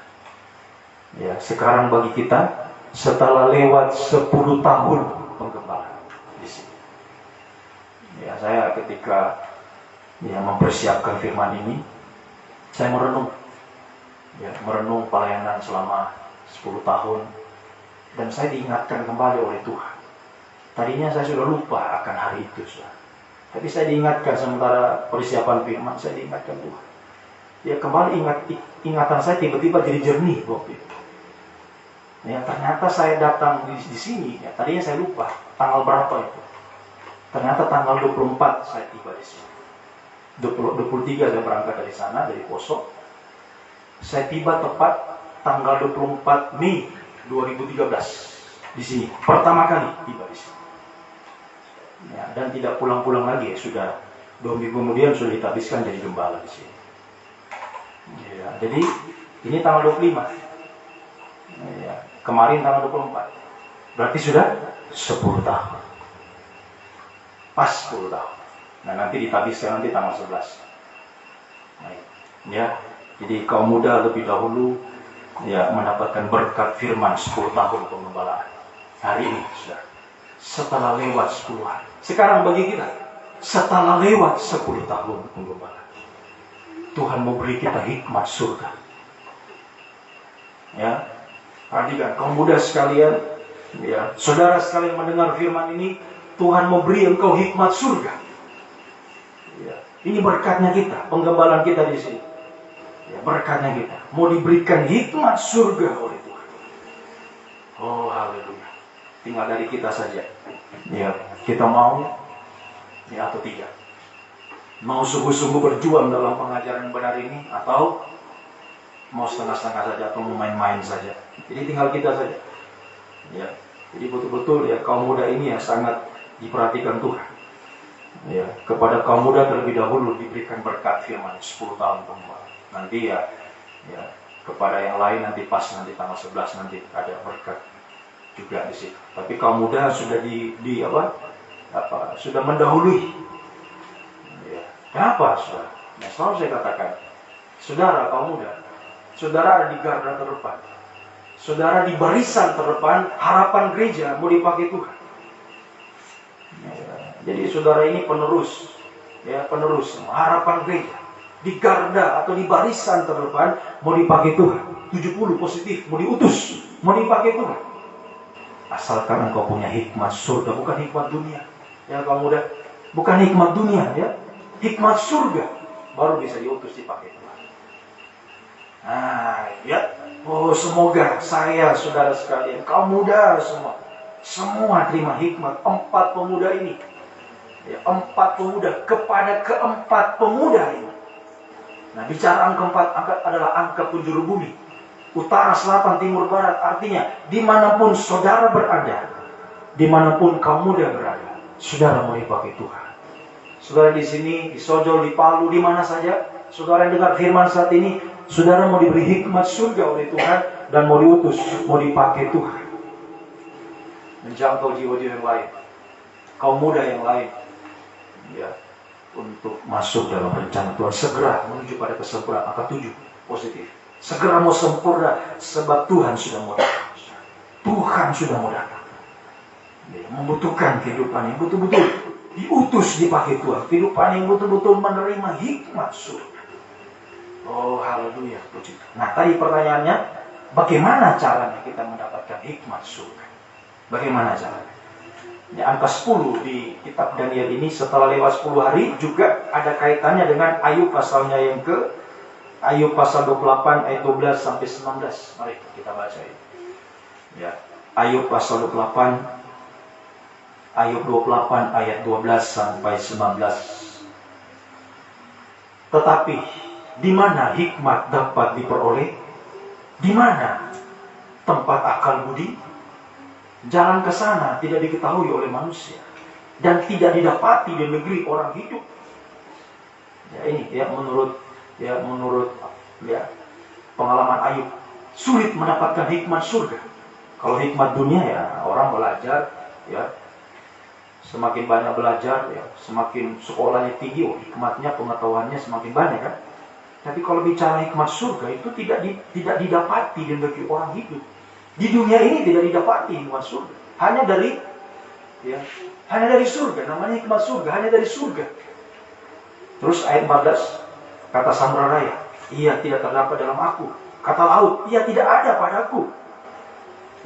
Ya, sekarang bagi kita setelah lewat 10 tahun penggembalaan di sini. Ya, saya ketika mempersiapkan firman ini, saya merenung. Ya, merenung pelayanan selama 10 tahun dan saya diingatkan kembali oleh Tuhan. Tadinya saya sudah lupa akan hari itu, saudara. Tapi saya diingatkan sementara persiapan firman, saya diingatkan Tuhan. Ya, kembali ingatan saya tiba-tiba jadi jernih waktu itu. Ya, ternyata saya datang di sini, ya, tadinya saya lupa tanggal berapa itu. Ternyata tanggal 24 saya tiba di sini. 23 saya berangkat dari sana, dari Poso. Saya tiba tepat tanggal 24 Mei 2013 di sini. Pertama kali tiba di sini. Ya, dan tidak pulang-pulang lagi, sudah 2 minggu kemudian sudah ditabiskan jadi gembala di sini. Ya, jadi ini tanggal 25. Ya, kemarin tanggal 24. Berarti sudah 10 tahun. Pas 10 tahun. Nah, nanti ditabiskan nanti tanggal 11. Nah, ya, jadi kaum muda lebih dahulu ya mendapatkan berkat firman 10 tahun penggembalaan. Hari ini sudah setelah lewat 10 hari. Sekarang bagi kita setelah lewat 10 tahun penggembalaan, Tuhan mau beri kita hikmat surga. Ya, perhatikan kaum muda sekalian, ya, saudara sekalian mendengar firman ini, Tuhan mau beri engkau hikmat surga. Ya, ini berkatnya kita, penggembalaan kita di sini. Ya, berkatnya kita mau diberikan hikmat surga oleh Tuhan. Oh, haleluya. Tinggal dari kita saja. Ya, kita mau ya atau tidak. Mau sungguh-sungguh berjuang dalam pengajaran benar ini atau mau setengah-setengah saja atau mau main-main saja. Jadi tinggal kita saja. Ya, jadi betul-betul ya kaum muda ini ya sangat diperhatikan Tuhan. Ya, kepada kaum muda terlebih dahulu diberikan berkat firman 10 tahun penggembalaan. Nanti ya kepada yang lain nanti pas nanti tanggal 11 nanti ada berkat juga di situ. Tapi kaum muda sudah sudah mendahului. Ya. Kenapa, saudara? Nah, selalu saya katakan, saudara kaum muda, saudara ada di garda terdepan, saudara di barisan terdepan, harapan gereja mau dipakai Tuhan. Ya. Jadi saudara ini penerus, ya penerus harapan gereja. Di garda atau di barisan terdepan mau dipakai Tuhan. 70 positif mau diutus, mau dipakai Tuhan. Asalkan engkau punya hikmat surga, bukan hikmat dunia. Ya kamu muda, bukan hikmat dunia, ya. Hikmat surga baru bisa diutus dipakai Tuhan. Nah, ya. Oh, semoga saya, saudara sekalian, kaum muda semua terima hikmat 4 pemuda ini. Ya, 4 pemuda kepada keempat pemuda ini. Nah, bicara angka 4, angka adalah angka penjuru bumi. Utara, selatan, timur, barat. Artinya, dimanapun saudara berada, dimanapun kaum muda berada, saudara mau dipakai Tuhan. Saudara di sini, di Sojol, di Palu, di mana saja, saudara yang dengar firman saat ini, saudara mau diberi hikmat surga oleh Tuhan dan mau diutus, mau dipakai Tuhan. Menjangkau jiwa-jiwa yang lain, kaum muda yang lain, ya, untuk masuk dalam rencana Tuhan, segera menuju pada kesempurnaan. Angka 7 positif. Segera mau sempurna sebab Tuhan sudah mau datang. Tuhan sudah mau datang. Ya, membutuhkan kehidupan yang betul-betul diutus dipakai Tuhan. Kehidupan yang betul-betul menerima hikmat surga. Oh, haleluya, puji Tuhan. Nah, tadi pertanyaannya, bagaimana caranya kita mendapatkan hikmat surga? Bagaimana caranya? Ya, angka 10 di kitab Daniel ini setelah lewat 10 hari juga ada kaitannya dengan Ayub pasalnya yang Ayub pasal 28 ayat 12 sampai 19. Mari kita baca ini. Ya, Ayub pasal 28 Ayub 28 ayat 12 sampai 19. Tetapi di mana hikmat dapat diperoleh? Di mana tempat akal budi? Jalan ke sana tidak diketahui oleh manusia dan tidak didapati di negeri orang hidup. Ya, ini menurut pengalaman Ayub, sulit mendapatkan hikmat surga. Kalau hikmat dunia ya orang belajar, ya semakin banyak belajar, ya semakin sekolahnya tinggi, hikmatnya, pengetahuannya semakin banyak kan. Tapi kalau bicara hikmat surga itu tidak didapati di negeri orang hidup. Di dunia ini tidak didapati hikmat surga. Hanya dari surga, namanya hikmat surga, hanya dari surga. Terus ayat 14, kata Samra Raya, ia tidak terdapat dalam aku. Kata laut, ia tidak ada padaku.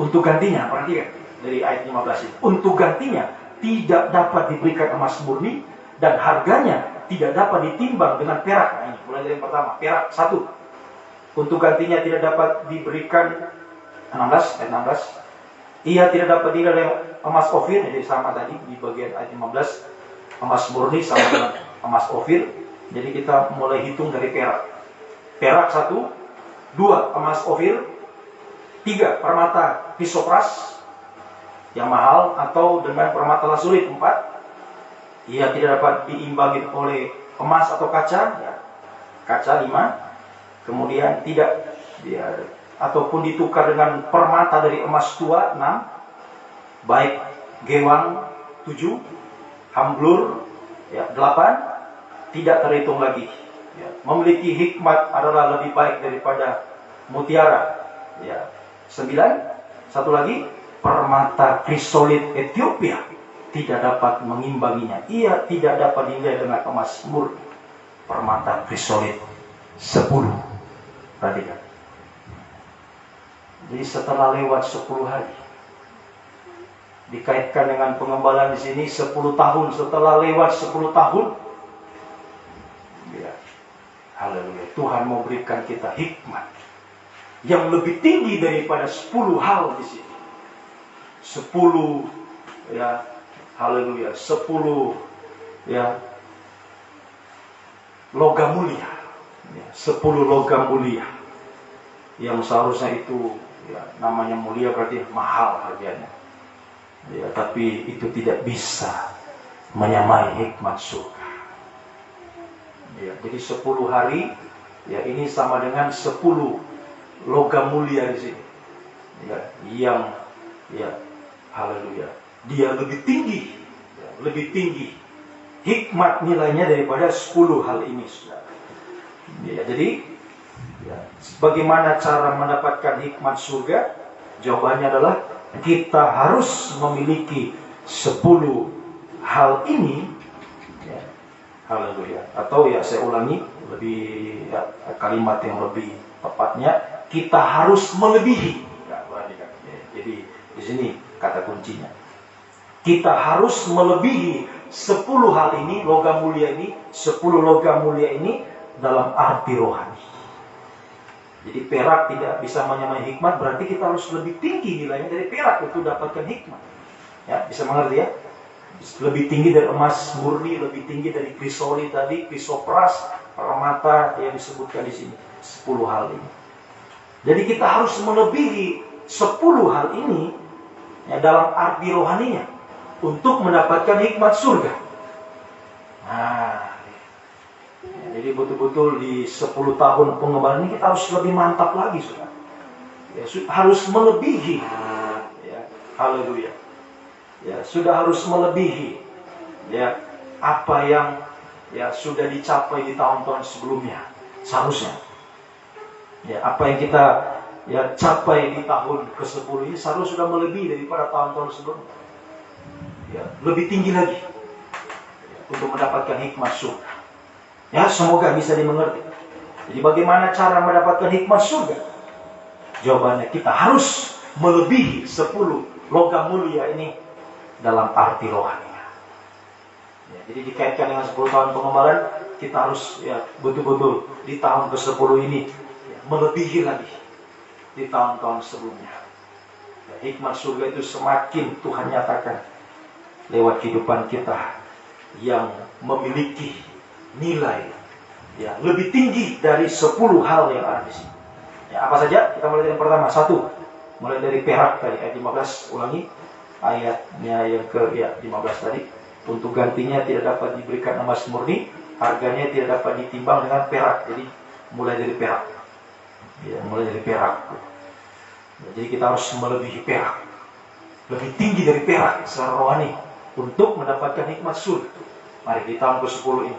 Untuk gantinya, perhatikan dari ayat 15 ini. Untuk gantinya tidak dapat diberikan emas murni dan harganya tidak dapat ditimbang dengan perak. Nah, ini mulai dari yang pertama, perak 1. Untuk gantinya tidak dapat diberikan 16, ayat 16. Ia tidak dapat diberikan emas Ofir, jadi sama tadi di bagian ayat 15. Emas murni sama dengan emas Ofir. Jadi kita mulai hitung dari perak. Perak 1, 2 emas Ofir, 3 permata Krisopras yang mahal atau dengan permata lasulit. 4, ia tidak dapat diimbangi oleh emas atau kaca, ya. Kaca 5, kemudian tidak ataupun ditukar dengan permata dari emas tua. 6, baik gewang. 7, hamblur, ya. 8, tidak terhitung lagi, ya. Memiliki hikmat adalah lebih baik daripada mutiara, ya. 9, satu lagi, permata krisolit Ethiopia tidak dapat mengimbanginya. Ia tidak dapat dinilai dengan emas murni. Permata krisolit 10. Perhatikan. Jadi setelah lewat 10 hari, dikaitkan dengan pengembalaan di sini 10 tahun. Setelah lewat 10 tahun, ya, haleluya, Tuhan mau berikan kita hikmat yang lebih tinggi daripada 10 hal di sini. 10, ya, haleluya, 10, ya, logam mulia, ya, 10 logam mulia yang seharusnya itu, ya, namanya mulia berarti mahal harganya, ya, tapi itu tidak bisa menyamai hikmat surga, ya. Jadi 10 hari, ya, ini sama dengan 10 logam mulia di sini, ya, yang, ya, haleluya, dia lebih tinggi, ya, lebih tinggi hikmat nilainya daripada 10 hal ini, saudara. Ya, jadi, ya, bagaimana cara mendapatkan hikmat surga? Jawabannya adalah kita harus memiliki 10 hal ini, ya, haleluya. Atau ya saya ulangi lebih, ya, kalimat yang lebih tepatnya, kita harus melebihi. Ya, jadi di sini kata kuncinya, kita harus melebihi 10 hal ini, logam mulia ini, 10 logam mulia ini dalam arti rohani. Jadi perak tidak bisa menyamai hikmat, berarti kita harus lebih tinggi nilainya dari perak untuk dapatkan hikmat. Ya, bisa mengerti ya? Lebih tinggi dari emas murni, lebih tinggi dari krisoli tadi, krisopras, permata yang disebutkan di sini. 10 hal ini. Jadi kita harus melebihi 10 hal ini, ya, dalam arti rohaninya untuk mendapatkan hikmat surga. Nah, ya, jadi betul-betul di 10 tahun pengembalaan ini kita harus lebih mantap lagi, saudara. Ya, harus melebihi, ya, haleluya. Ya, sudah harus melebihi, ya, apa yang, ya, sudah dicapai di tahun-tahun sebelumnya. Seharusnya, ya, apa yang kita, ya, capai di tahun ke-10 ini seharusnya sudah melebihi daripada tahun-tahun sebelumnya. Ya, lebih tinggi lagi, ya, untuk mendapatkan hikmat surga. Ya, semoga bisa dimengerti. Jadi bagaimana cara mendapatkan hikmat surga? Jawabannya kita harus melebihi 10 logam mulia ini dalam arti rohaninya. Ya, jadi dikaitkan dengan 10 tahun pengembalaan, kita harus ya betul-betul di tahun ke-10 ini ya, melebihi lagi di tahun-tahun sebelumnya. Ya, hikmat surga itu semakin Tuhan nyatakan lewat kehidupan kita yang memiliki nilai ya lebih tinggi dari 10 hal yang ada di sini. Ya, apa saja? Kita mulai dari yang pertama. 1. Mulai dari perak tadi ayat 15, ulangi ayatnya yang ke-15 tadi. Untuk gantinya tidak dapat diberikan emas murni, harganya tidak dapat ditimbang dengan perak. Jadi mulai dari perak. Ya, mulai dari perak. Ya, jadi kita harus melebihi perak, lebih tinggi dari perak secara rohani untuk mendapatkan hikmat surga. Mari di tahun ke-10 ini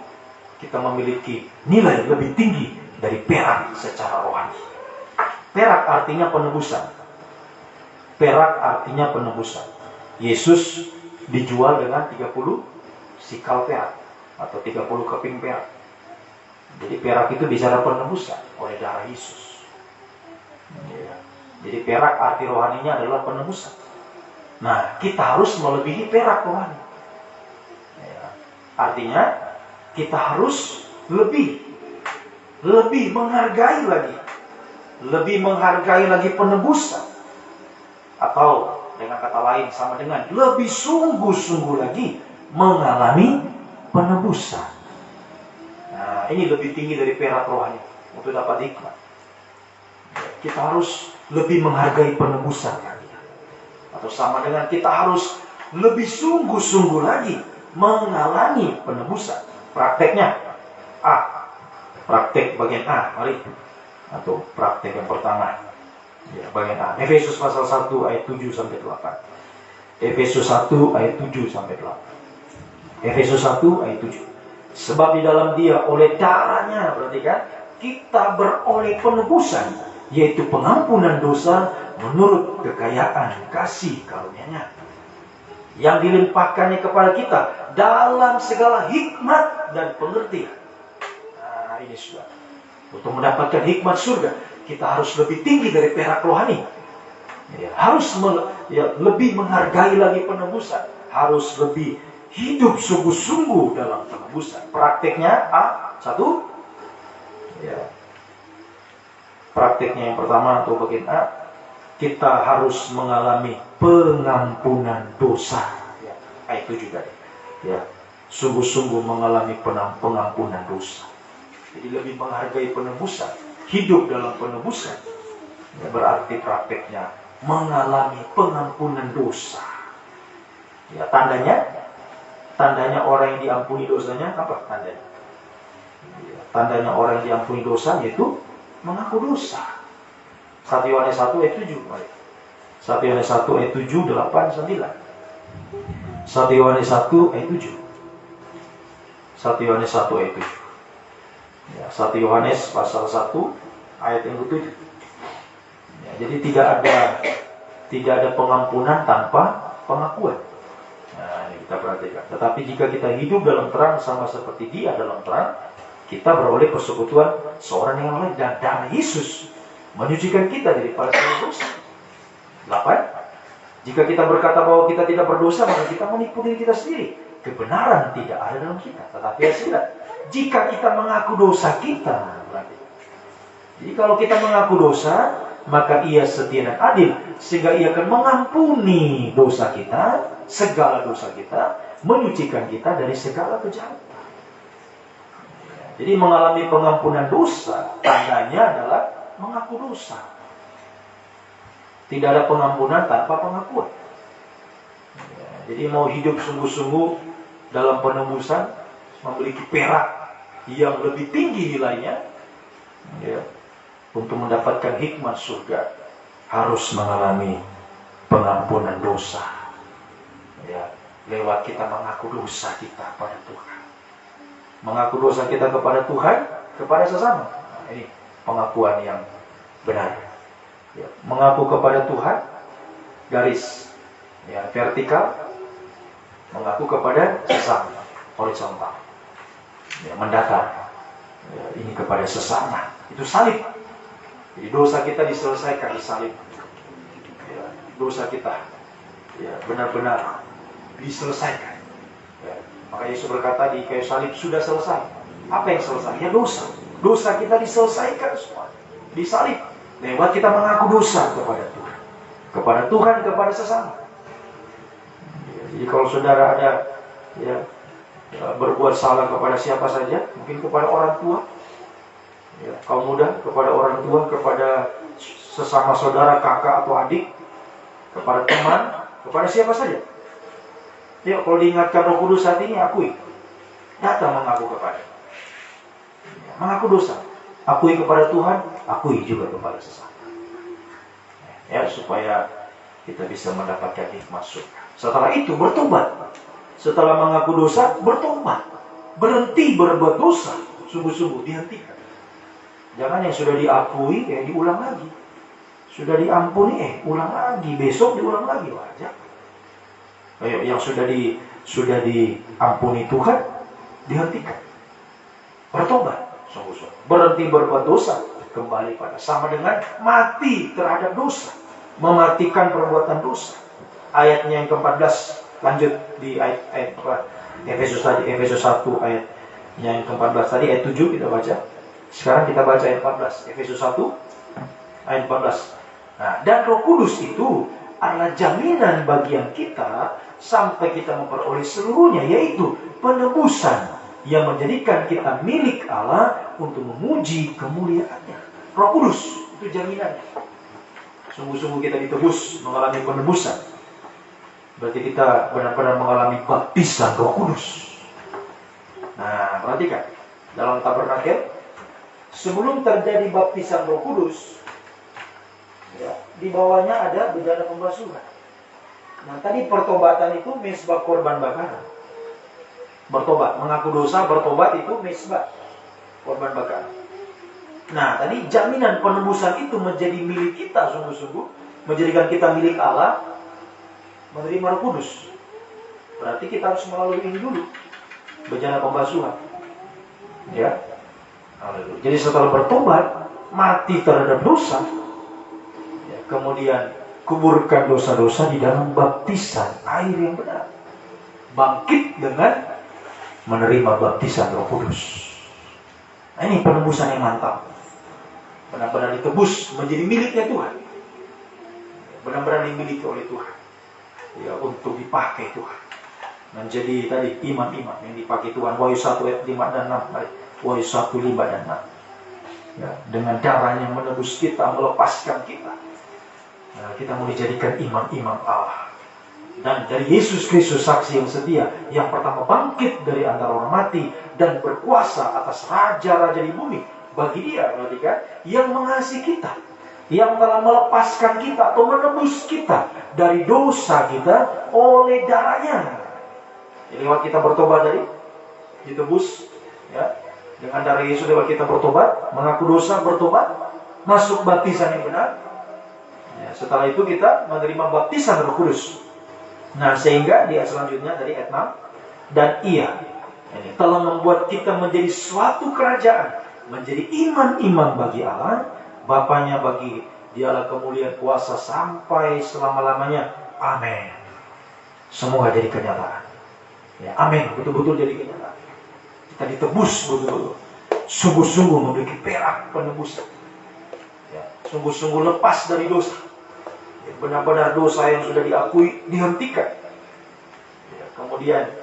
kita memiliki nilai lebih tinggi dari perak secara rohani. Perak artinya penebusan. Perak artinya penebusan. Yesus dijual dengan 30 sikal perak atau 30 keping perak. Jadi perak itu bicara penebusan oleh darah Yesus. Ya. Jadi perak arti rohaninya adalah penebusan. Nah, kita harus melebihi perak rohani. Ya. Artinya kita harus lebih menghargai lagi penebusan. Atau dengan kata lain sama dengan lebih sungguh-sungguh lagi mengalami penebusan. Nah, ini lebih tinggi dari perak rohani untuk dapat hikmat. Kita harus lebih menghargai penebusan lagi. Atau sama dengan kita harus lebih sungguh-sungguh lagi mengalami penebusan. Prakteknya A. Praktek bagian A, mari. Atau praktek yang pertama. Ya, bagian A. Efesus pasal 1 ayat 7 sampai 8. Efesus 1 ayat 7 sampai 8. Efesus 1 ayat 7. Sebab di dalam Dia oleh darahnya, berarti kan, kita beroleh penebusan, yaitu pengampunan dosa menurut kekayaan kasih karunia-Nya yang dilimpahkannya kepada kita dalam segala hikmat dan pengertian. Nah, ini sudah. Untuk mendapatkan hikmat surga, kita harus lebih tinggi dari perak rohani. Ya, harus lebih menghargai lagi penebusan. Harus lebih hidup sungguh-sungguh dalam penebusan. Prakteknya A. 1. Ya. Prakteknya yang pertama atau bagian A, kita harus mengalami pengampunan dosa. Ya, ayat 7 tadi. Ya, sungguh-sungguh mengalami pengampunan dosa. Jadi lebih menghargai penebusan, hidup dalam penebusan. Ya, berarti prakteknya mengalami pengampunan dosa. Ya, tandanya orang yang diampuni dosanya apa tandanya? Ya, tandanya orang yang diampuni dosa yaitu mengaku dosa. 1 Yohanes 1 ayat 7. 1 Yohanes 1 ayat 7, 8, 9. 1 Yohanes 1 ayat 7. 1 Yohanes 1 ayat 7. Ya, 1 Yohanes pasal 1 ayat yang ke-7. Ya, jadi tidak ada pengampunan tanpa pengakuan. Nah, ini kita perhatikan. Tetapi jika kita hidup dalam terang sama seperti Dia dalam terang, kita beroleh persekutuan seorang dengan lain, dan darah Yesus menyucikan kita daripada segala dosa. 8. Jika kita berkata bahwa kita tidak berdosa, maka kita menipu diri kita sendiri. Kebenaran tidak ada dalam kita. Tetapi hasilnya, jika kita mengaku dosa kita, berarti. Jadi kalau kita mengaku dosa, maka Ia setia dan adil, sehingga Ia akan mengampuni dosa kita, segala dosa kita, menyucikan kita dari segala kejahatan. Jadi mengalami pengampunan dosa, tandanya adalah mengaku dosa. Tidak ada pengampunan tanpa pengakuan. Jadi mau hidup sungguh-sungguh dalam penebusan, memiliki perak yang lebih tinggi nilainya, ya, untuk mendapatkan hikmat surga, harus mengalami pengampunan dosa. Ya, lewat kita mengaku dosa kita pada Tuhan. Mengaku dosa kita kepada Tuhan, kepada sesama. Nah, ini pengakuan yang benar. Ya, mengaku kepada Tuhan, garis ya, vertikal. Mengaku kepada sesama, horizontal. Ya, mendatar. Ya, ini kepada sesama. Itu salib. Jadi dosa kita diselesaikan di salib. Ya, dosa kita ya benar-benar diselesaikan. Ya, maka Yesus berkata di kayu salib sudah selesai. Apa yang selesai? Ya dosa. Dosa kita diselesaikan semua di salib. Lewat kita mengaku dosa kepada Tuhan, kepada sesama. Ya, jadi kalau saudara ada ya berbuat salah kepada siapa saja, mungkin kepada orang tua, ya, kaum muda, kepada orang tua, kepada sesama saudara, kakak atau adik, kepada teman, kepada siapa saja. Ya, kalau diingatkan Roh Kudus saat ini, akui. Datang mengaku kepada. Ya, mengaku dosa. Akui kepada Tuhan, akui juga kepada sesama. Ya, supaya kita bisa mendapatkan hikmat surga. Setelah itu bertobat. Setelah mengaku dosa, bertobat. Berhenti berbuat dosa. Sungguh-sungguh dihentikan. Jangan yang sudah diakui, diulang lagi. Sudah diampuni, ulang lagi. Besok diulang lagi. Wajar. Yang sudah diampuni Tuhan, dihentikan. Bertobat. Sungguh-sungguh. Berhenti berbuat dosa. Kembali pada. Sama dengan mati terhadap dosa. Mematikan perbuatan dosa. Ayatnya yang ke-14. Lanjut di ayat Efesus 1 ayat yang ke-14 tadi, ayat 7 kita baca. Sekarang kita baca ayat 14. Efesus 1 ayat 14. Nah, dan Roh Kudus itu adalah jaminan bagian kita sampai kita memperoleh seluruhnya, yaitu penebusan yang menjadikan kita milik Allah untuk memuji kemuliaannya. Roh Kudus itu jaminannya. Sungguh-sungguh kita ditebus, mengalami penebusan. Berarti kita benar-benar mengalami baptisan Roh Kudus. Nah, perhatikan. Dalam tabernakel, sebelum terjadi baptisan Roh Kudus, ya, di bawahnya ada bejana pembasuhan. Nah, tadi pertobatan itu mesbah korban bakaran. Bertobat, mengaku dosa, bertobat itu mesbah korban bakaran. Nah, tadi jaminan penebusan itu menjadi milik kita sungguh-sungguh, menjadikan kita milik Allah, menerima Roh Kudus. Berarti kita harus melalui ini dulu, bejana pembasuhan. Ya. Jadi setelah bertobat, mati terhadap dosa, ya, kemudian kuburkan dosa-dosa di dalam baptisan air yang benar. Bangkit dengan menerima baptisan Roh Kudus. Nah, ini penebusan yang mantap. Benar-benar ditebus menjadi miliknya Tuhan. Benar-benar dimiliki oleh Tuhan. Ya, untuk dipakai Tuhan. Menjadi tadi imam-imam yang dipakai Tuhan. Wahyu 1 ayat 5 dan 6. Wahyu 1, 5 dan 6. Ya, dengan darahnya menebus kita, melepaskan kita. Nah, kita mau dijadikan imam-imam Allah. Dan dari Yesus Kristus saksi yang setia, yang pertama bangkit dari antara orang mati dan berkuasa atas raja-raja di bumi. Bagi Dia, perhatikan, yang mengasihi kita, yang telah melepaskan kita atau menebus kita dari dosa kita oleh darahnya. Jadi lewat kita bertobat tadi, ditebus, ya, dengan darah Yesus lewat kita bertobat, mengaku dosa, bertobat, masuk baptisan yang benar. Ya, setelah itu kita menerima baptisan Roh Kudus. Nah, sehingga di ayat selanjutnya dari ayat 6, dan Ia ini telah membuat kita menjadi suatu kerajaan, menjadi imam-imam bagi Allah, Bapanya bagi Dialah kemuliaan kuasa sampai selama-lamanya. Amin. Semua jadi kenyataan. Ya, amin. Betul-betul jadi kenyataan. Kita ditebus betul-betul. Sungguh-sungguh memiliki perak penebusan. Ya, sungguh-sungguh lepas dari dosa. Ya, benar-benar dosa yang sudah diakui dihentikan. Ya, kemudian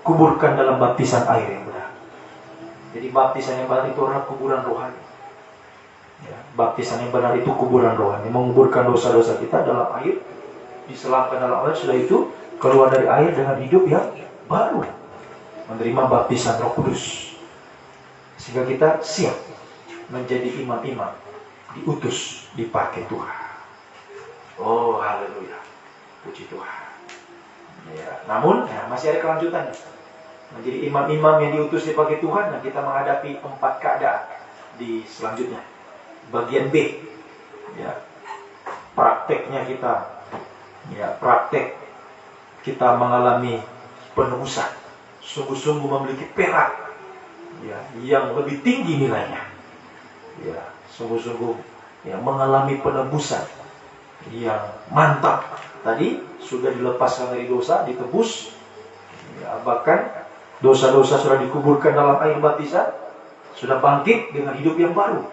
kuburkan dalam baptisan air yang benar. Jadi baptisan yang benar itu adalah kuburan rohani. Ya, baptisan yang benar itu kuburan rohani, menguburkan dosa-dosa kita dalam air, diselamkan dalam air, sudah itu keluar dari air dengan hidup yang baru, menerima baptisan Roh Kudus, sehingga kita siap menjadi imam-imam, diutus, dipakai Tuhan. Oh, haleluya, puji Tuhan. Ya, namun ya, masih ada kelanjutannya. Menjadi imam-imam yang diutus, dipakai Tuhan, dan kita menghadapi 4 keadaan di selanjutnya. Bagian B, ya, prakteknya kita, ya, praktek kita mengalami penebusan, sungguh-sungguh memiliki perak, ya, yang lebih tinggi nilainya, ya, sungguh-sungguh ya mengalami penebusan yang mantap. Tadi sudah dilepaskan dari dosa, ditebus, ya, bahkan dosa-dosa sudah dikuburkan dalam air baptisan, sudah bangkit dengan hidup yang baru.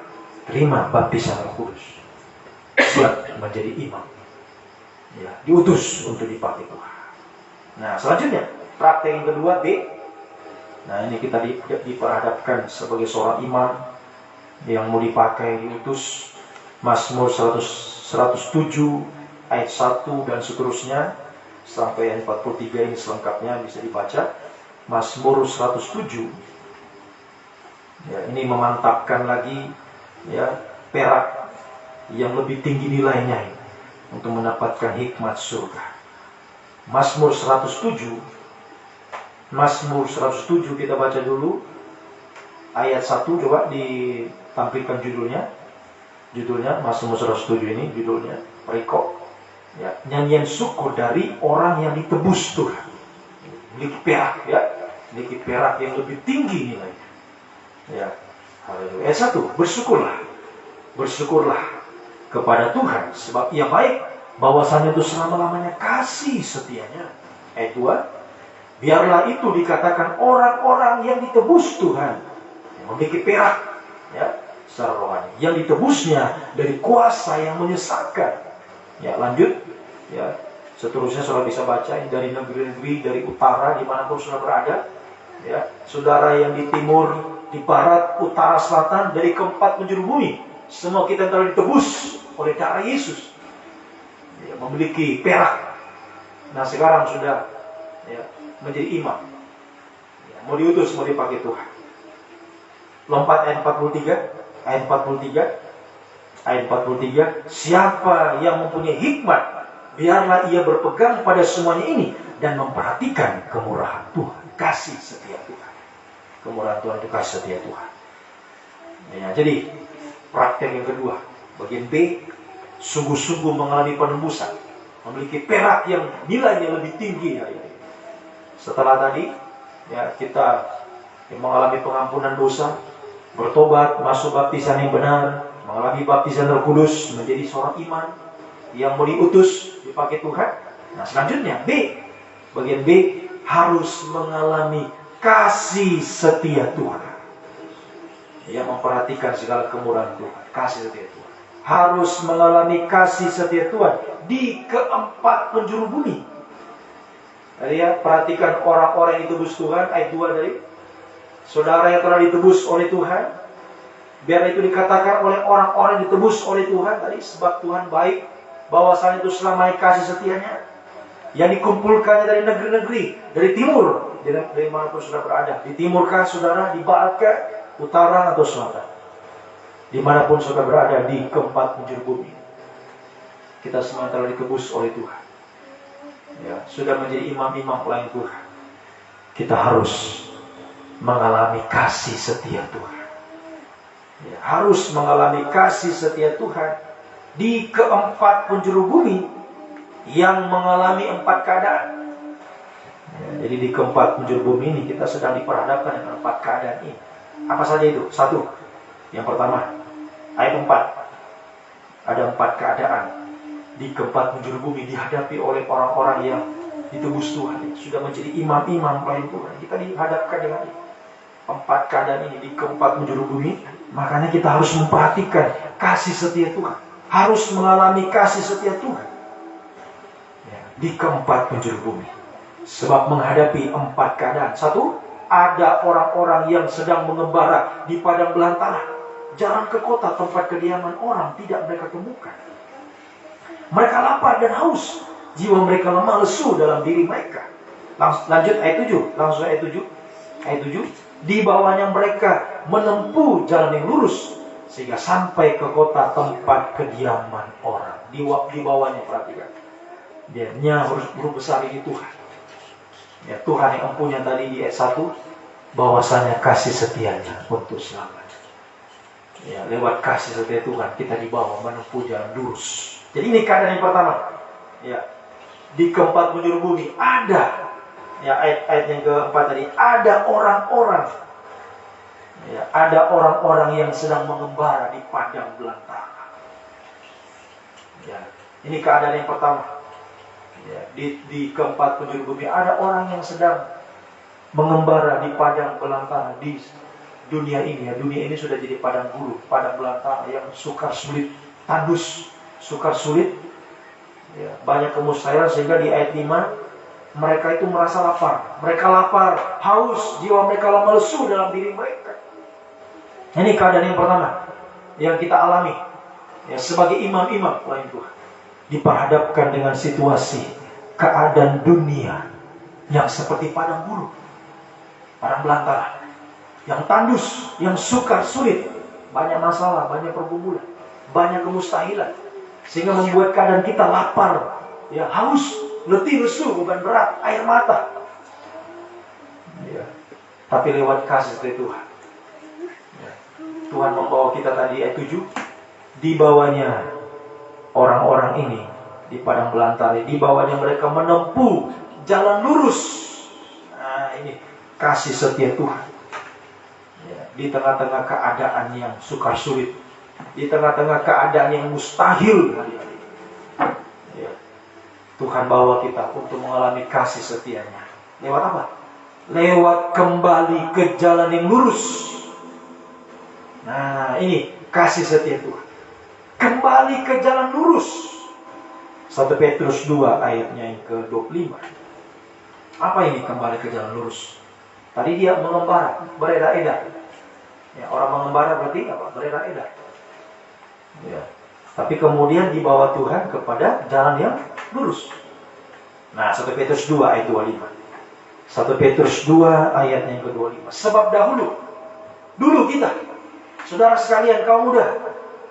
Terima baptisan Roh Kudus, siap menjadi imam, ya, diutus untuk dipakai Tuhan. Nah, selanjutnya praktek yang kedua, B. Nah, ini kita diperhadapkan sebagai seorang imam yang mau dipakai, diutus. Mazmur 107 ayat 1 dan seterusnya sampai ayat 43 ini selengkapnya bisa dibaca. Mazmur 107 ya, ini memantapkan lagi ya perak yang lebih tinggi nilainya untuk mendapatkan hikmat surga. Mazmur 107 kita baca dulu ayat 1, coba ditampilkan judulnya. Judulnya Mazmur 107 ini judulnya perikop ya, nyanyian syukur dari orang yang ditebus Tuhan. Memiliki perak ya, memiliki perak yang lebih tinggi nilainya. Ya. Haleluya. Ayat 1, bersyukurlah kepada Tuhan sebab Ia baik, bahwasanya itu selama-lamanya kasih setianya. Ayat 2, biarlah itu dikatakan orang-orang yang ditebus Tuhan, yang memiliki perak ya, secara rohani, yang ditebusnya dari kuasa yang menyesatkan. Ya, lanjut ya, seterusnya saudara bisa baca dari negeri-negeri, dari utara dimanapun saudara berada ya, saudara yang di timur, di barat, utara, selatan, dari keempat penjuru bumi, semua kita telah ditebus oleh darah Yesus ya, memiliki perak. Nah, sekarang sudah ya, menjadi imam ya, mau diutus, mau dipakai Tuhan. Lompat ayat 43. Ayat 43, siapa yang mempunyai hikmat, biarlah ia berpegang pada semuanya ini dan memperhatikan kemurahan Tuhan, kasih setia Tuhan. Kemurahan Tuhan itu kasih setia Tuhan. Ya, jadi praktek yang kedua, bagian B, sungguh-sungguh mengalami penembusan, memiliki perak yang nilainya lebih tinggi hari ini. Setelah tadi ya, kita mengalami pengampunan dosa, bertobat, masuk baptisan yang benar, mengalami baptisan Roh Kudus, menjadi seorang iman yang mau diutus, dipakai Tuhan. Nah, selanjutnya B, bagian B, harus mengalami kasih setia Tuhan. Yang memperhatikan segala kemurahan Tuhan, kasih setia Tuhan. Harus mengalami kasih setia Tuhan di keempat penjuru bumi. Jadi ya, perhatikan orang-orang yang ditebus Tuhan, ayat 2 dari saudara yang telah ditebus oleh Tuhan, biar itu dikatakan oleh orang-orang yang ditebus oleh Tuhan tadi, sebab Tuhan baik, bahwasanya itu selamanya kasih setianya, yang dikumpulkannya dari negeri-negeri, dari timur, dari manapun saudara berada, di timurkah saudara, di baratkah, utara atau selatan, dimanapun saudara berada di keempat penjuru bumi, kita semua telah ditebus oleh Tuhan. Ya, sudah menjadi imam-imam pelayan Tuhan. Kita harus mengalami kasih setia Tuhan ya, harus mengalami kasih setia Tuhan di keempat penjuru bumi yang mengalami 4 keadaan ya, jadi di keempat penjuru bumi ini kita sedang diperhadapkan dengan 4 keadaan ini. Apa saja itu? 1, yang pertama ayat 4, ada 4 keadaan di keempat penjuru bumi dihadapi oleh orang-orang yang ditebus Tuhan, sudah menjadi imam-imam pelayan Tuhan. Kita dihadapkan dengan 4 keadaan ini di keempat penjuru bumi. Makanya kita harus memperhatikan kasih setia Tuhan, harus mengalami kasih setia Tuhan ya, di keempat penjuru bumi. Sebab menghadapi 4 keadaan. 1, ada orang-orang yang sedang mengembara di padang belantara, jalan ke kota tempat kediaman orang tidak mereka temukan. Mereka lapar dan haus, jiwa mereka lemah lesu dalam diri mereka. Lanjut ayat 7, langsung ayat 7. Ayat 7, di bawahnya mereka menempuh jalan yang lurus sehingga sampai ke kota tempat kediaman orang. Di bawahnya, perhatikan. Dia harus huruf besar ini Tuhan. Ya, Tuhan yang empunya tadi di ayat 1, bahwasanya kasih setianya untuk selamanya. Ya, lewat kasih setia Tuhan kita di bawah menempuh jalan lurus. Jadi ini keadaan yang pertama. Ya, di keempat penjuru bumi ada. Ya, ayat yang keempat tadi, ada orang-orang Ya, ada orang-orang yang sedang mengembara di padang belantara. Ya, ini keadaan yang pertama. Ya, di keempat penjuru bumi ada orang yang sedang mengembara di padang belantara di dunia ini. Ya, dunia ini sudah jadi padang gurun, padang belantara yang sukar sulit, tandus, sukar sulit. Ya, banyak kemustahilan sehingga di ayat 5 mereka itu merasa lapar. Mereka lapar, haus, jiwa mereka lesu dalam diri mereka. Ini keadaan yang pertama yang kita alami. Ya, sebagai imam-imam pelayan Tuhan, diperhadapkan dengan situasi keadaan dunia yang seperti padang gurun, padang belantara, yang tandus, yang sukar sulit, banyak masalah, banyak pergumulan, banyak kemustahilan, sehingga membuat keadaan kita lapar, ya, haus, letih, lesu, beban berat, air mata. Ya. Tapi lewat kasih dari Tuhan, ya, Tuhan membawa kita tadi ayat 7, dibawanya orang-orang ini di padang belantara, dibawanya mereka menempuh jalan lurus. Nah, ini kasih setia Tuhan. Ya, di tengah-tengah keadaan yang sukar sulit, di tengah-tengah keadaan yang mustahil, ya, Tuhan bawa kita untuk mengalami kasih setianya. Lewat apa? Lewat kembali ke jalan yang lurus. Nah, ini kasih setia Tuhan. Kembali ke jalan lurus. 1 Petrus 2 ayatnya yang ke-25. Apa ini kembali ke jalan lurus? Tadi dia mengembara, beredar-edar. Ya, orang mengembara berarti apa? Beredar-edar. Ya. Tapi kemudian dibawa Tuhan kepada jalan yang lurus. Nah, 1 Petrus 2 ayat 25. 1 Petrus 2 ayatnya yang ke-25. Sebab dulu kita, saudara sekalian kaum muda,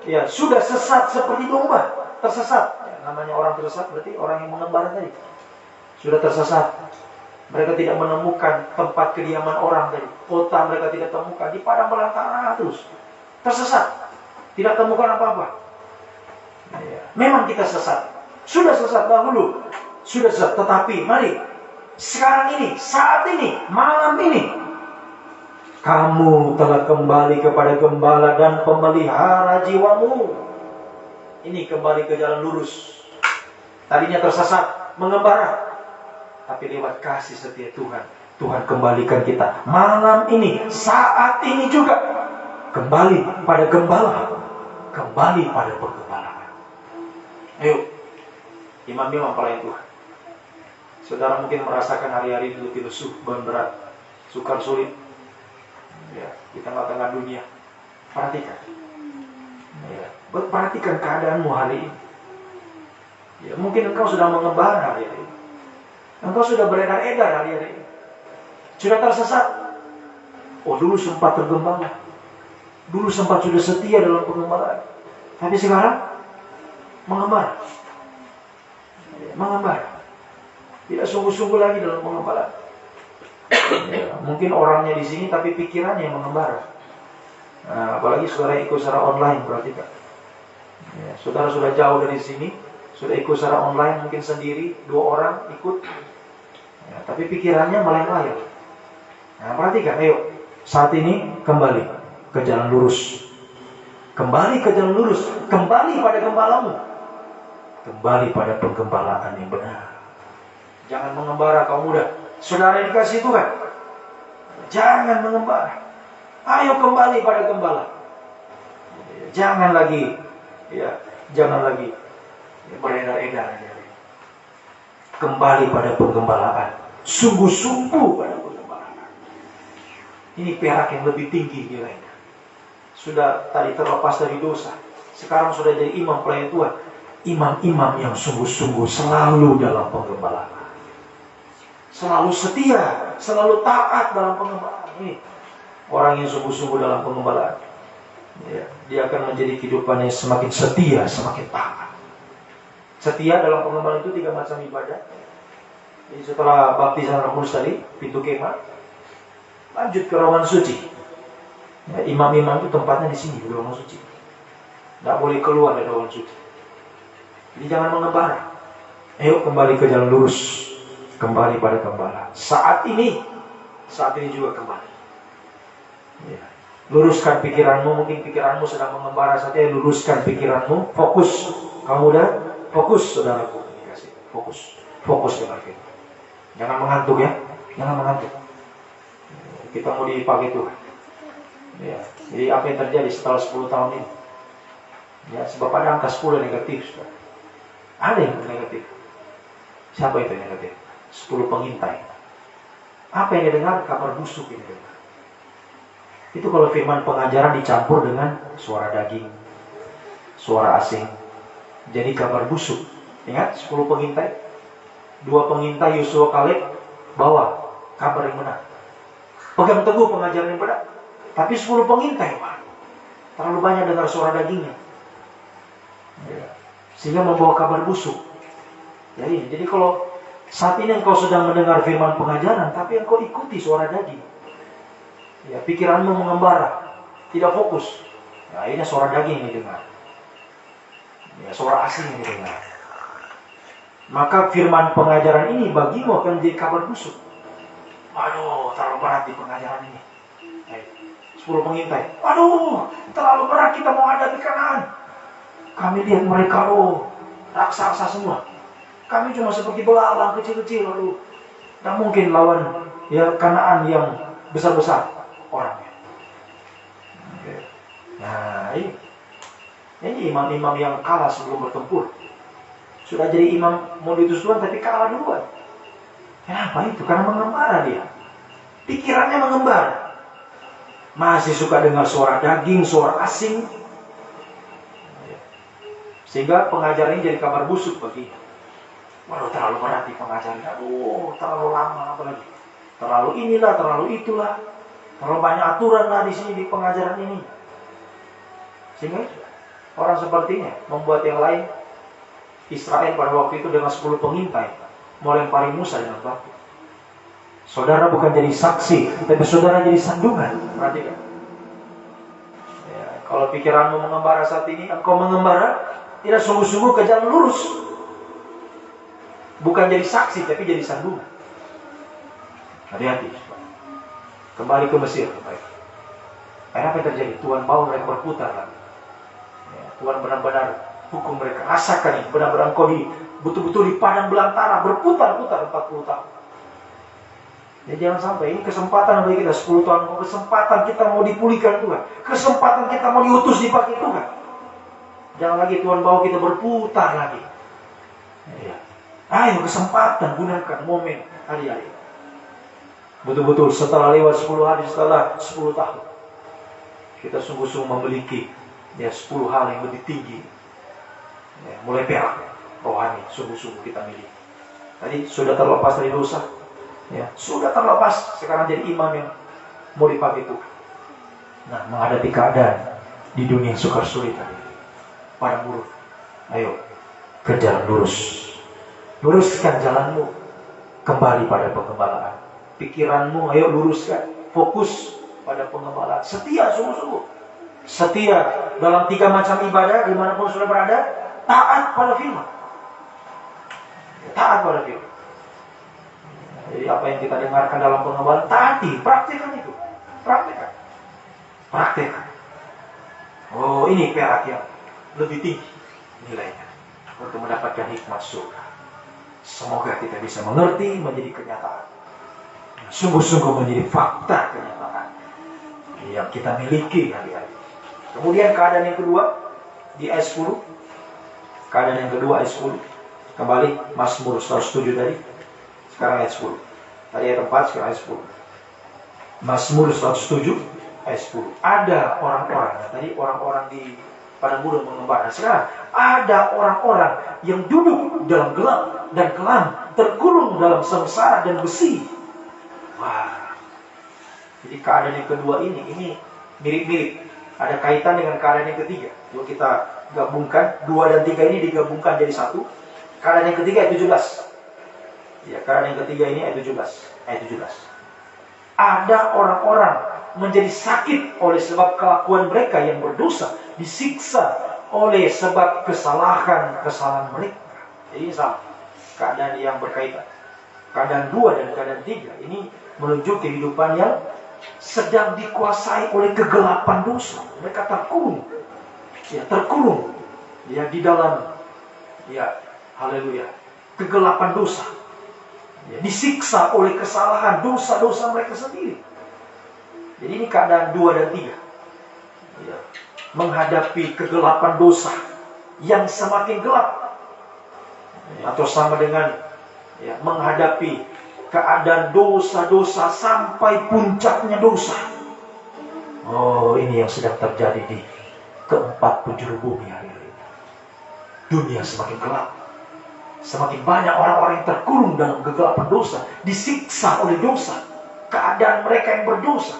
ya, sudah sesat seperti domba, tersesat. Ya, namanya orang tersesat berarti orang yang mengembara tadi. Sudah tersesat. Mereka tidak menemukan tempat kediaman orang tadi. Kota mereka tidak temukan, di padang belantara terus. Tersesat. Tidak temukan apa-apa. Ya, memang kita sesat. Sudah sesat dahulu. Sudah sesat, tetapi mari sekarang ini, saat ini, malam ini, kamu telah kembali kepada gembala dan pemelihara jiwamu. Ini kembali ke jalan lurus. Tadinya tersesat, mengembara. Tapi lewat kasih setia Tuhan, Tuhan kembalikan kita. Malam ini, saat ini juga, kembali pada gembala. Kembali pada pergembalaan. Ayo, imam-imam pelayan Tuhan. Saudara mungkin merasakan hari-hari letih lesu, beban berat, sukar sulit, ya, di tengah-tengah dunia. Perhatikan, ya, perhatikan keadaanmu hari ini. Ya, mungkin engkau sudah mengembara hari ini, engkau sudah beredar-edar hari ini, sudah tersesat. Oh, dulu sempat tergembala, dulu sempat sudah setia dalam pengembalaan, tapi sekarang mengembara, ya, mengembara. Tidak sungguh-sungguh lagi dalam pengembalaan. Ya, mungkin orangnya di sini tapi pikirannya yang mengembara. Nah, apalagi saudara ikut secara online, perhatikan. Ya, saudara sudah jauh dari sini, sudah ikut secara online, mungkin sendiri, 2 orang ikut. Ya, tapi pikirannya melayang-layang. Nah, perhatikan, ayo, saat ini kembali ke jalan lurus. Kembali ke jalan lurus, kembali pada gembalamu. Kembali pada penggembalaan yang benar. Jangan mengembara kaum muda. Saudara yang dikasihi Tuhan, jangan mengembara. Ayo kembali pada gembala. Jangan lagi, ya, jangan lagi beredar-edar. Kembali pada penggembalaan. Sungguh-sungguh pada penggembalaan. Ini perak yang lebih tinggi nilainya. Sudah tadi terlepas dari dosa, sekarang sudah jadi imam pelayan Tuhan. Imam-imam yang sungguh-sungguh selalu dalam penggembalaan. Selalu setia, selalu taat dalam pengembalaan. Ini orang yang sungguh-sungguh dalam pengembalaan, ya, dia akan menjadi kehidupannya semakin setia, semakin taat. Setia dalam pengembalaan itu 3 macam ibadah. Jadi setelah baptisan Roh Kudus tadi, pintu kemah, lanjut ke ruangan suci. Ya, imam-imam itu tempatnya di sini, di ruangan suci. Tidak boleh keluar dari ruangan suci. Jadi jangan mengembara. Ayo kembali ke jalan lurus. Kembali pada gembala. Saat ini juga kembali. Ya. Luruskan pikiranmu, mungkin pikiranmu sedang mengembara saja, luruskan pikiranmu, fokus. Kamu udah fokus, saudaraku. Fokus, fokus dengan kita. Jangan mengantuk ya, jangan mengantuk. Kita mau dipakai Tuhan. Ya, jadi apa yang terjadi setelah 10 tahun ini? Ya, sebab ada angka 10 negatif. Saudara. Ada yang negatif. Siapa itu yang negatif? 10 pengintai. Apa yang didengar? Kabar busuk ini dengar. Itu kalau firman pengajaran dicampur dengan suara daging, suara asing, jadi kabar busuk. Ingat 10 pengintai, 2 pengintai Yosua Kaleb bawa kabar yang benar. Pegang teguh pengajaran yang benar. Tapi 10 pengintai, terlalu banyak dengar suara dagingnya, sehingga membawa kabar busuk. Jadi kalau saat ini engkau sedang mendengar firman pengajaran, tapi engkau ikuti suara daging, ya, pikiranmu mengembara, tidak fokus. Nah, ini suara daging yang didengar. Ya, suara asing yang didengar. Maka firman pengajaran ini bagimu akan menjadi kabar busuk. Aduh, terlalu berat di pengajaran ini. 10 pengintai. Aduh, terlalu berat kita mau hadapi Kanaan. Kami lihat mereka, raksasa semua. Kami cuma seperti belalang kecil-kecil, tidak mungkin lawan ya Kanaan yang besar-besar orangnya. Nah, ini imam-imam yang kalah sebelum bertempur. Sudah jadi imam mau diutus Tuhan tapi kalah duluan. Kenapa itu? Karena mengembara dia. Pikirannya mengembara. Masih suka dengar suara daging, suara asing. Sehingga pengajaran ini jadi kabar busuk bagi. Waduh, terlalu berat di pengajaran. Aduh, terlalu lama apalagi. Terlalu inilah, terlalu itulah. Terlalu banyak aturan lah di sini di pengajaran ini. Sehingga orang sepertinya membuat yang lain. Israel pada waktu itu dengan 10 pengintai melempari Musa dengan batu. Saudara bukan jadi saksi, tapi saudara jadi sandungan. Perhatikan. Ya, kalau pikiranmu mengembara saat ini, engkau mengembara tidak sungguh-sungguh ke jalan lurus. Bukan jadi saksi, tapi jadi sandungan. Hati-hati. Kembali ke Mesir. Apa yang terjadi? Tuhan bawa mereka berputar lagi. Ya, Tuhan benar-benar hukum mereka. Rasakan ini. Benar-benar engkau betul-betul di padang belantara berputar-putar 40 tahun. Ya, jangan sampai ini kesempatan bagi kita 10 tahun. Kesempatan kita mau dipulihkan Tuhan. Kesempatan kita mau diutus dipakai Tuhan. Jangan lagi Tuhan bawa kita berputar lagi. Ya. Ayo kesempatan, gunakan momen hari-hari. Betul-betul setelah lewat 10 hari, setelah 10 tahun, kita sungguh-sungguh memiliki 10 hal yang lebih tinggi. Ya, mulai perak rohani, sungguh-sungguh kita miliki. Tadi sudah terlepas dari dosa, ya, sudah terlepas, sekarang jadi imam yang mau dipakai Tuhan. Nah, menghadapi keadaan di dunia yang sukar sulit tadi, pada buruk. Ayo, ke jalan lurus. Luruskan jalanmu, kembali pada pengembalaan. Pikiranmu, ayo luruskan, fokus pada pengembalaan. Setia, sungguh-sungguh. Setia dalam 3 macam ibadah, dimanapun sudah berada, taat pada firman. Taat pada firman. Jadi apa yang kita dengarkan dalam pengembalaan, taati, praktikkan itu. Praktikkan. Praktikkan. Oh, ini perak yang lebih tinggi nilainya untuk mendapatkan hikmat surga. Semoga kita bisa mengerti menjadi kenyataan. Sungguh-sungguh menjadi fakta kenyataan yang kita miliki hari-hari. Kemudian keadaan yang kedua di ayat 10. Keadaan yang kedua ayat 10. Kembali Mazmur 107 tadi. Sekarang ayat 10. Tadi ayat 4, sekarang ayat 10. Mazmur 107 ayat 10. Ada orang-orang, tadi orang-orang di padang gurun mengembara. Sekarang ada orang-orang yang duduk dalam gelap dan kelam, terkurung dalam sengsara dan besi. Wah. Jadi keadaan yang kedua ini mirip-mirip. Ada kaitan dengan keadaan yang ketiga. Kalau kita gabungkan 2 dan 3 ini digabungkan jadi satu. Keadaan yang ketiga ayat 17. Ya, keadaan yang ketiga ini ayat 17. Ayat 17. Ada orang-orang menjadi sakit oleh sebab kelakuan mereka yang berdosa, disiksa oleh sebab kesalahan mereka. Jadi ini sama. Keadaan yang berkaitan. Keadaan 2 dan keadaan 3 ini menuju kehidupan yang sedang dikuasai oleh kegelapan dosa. Mereka terkurung. Ya, terkurung. Ya, di dalam, ya, haleluya, kegelapan dosa. Ya, disiksa oleh kesalahan dosa-dosa mereka sendiri. Jadi ini keadaan 2 dan 3. Ya, menghadapi kegelapan dosa yang semakin gelap. Ya, atau sama dengan ya, menghadapi keadaan dosa-dosa sampai puncaknya dosa. Oh, ini yang sedang terjadi di keempat penjuru bumi hari ini. Dunia semakin gelap. Semakin banyak orang-orang yang terkurung dalam kegelapan dosa, disiksa oleh dosa. Keadaan mereka yang berdosa,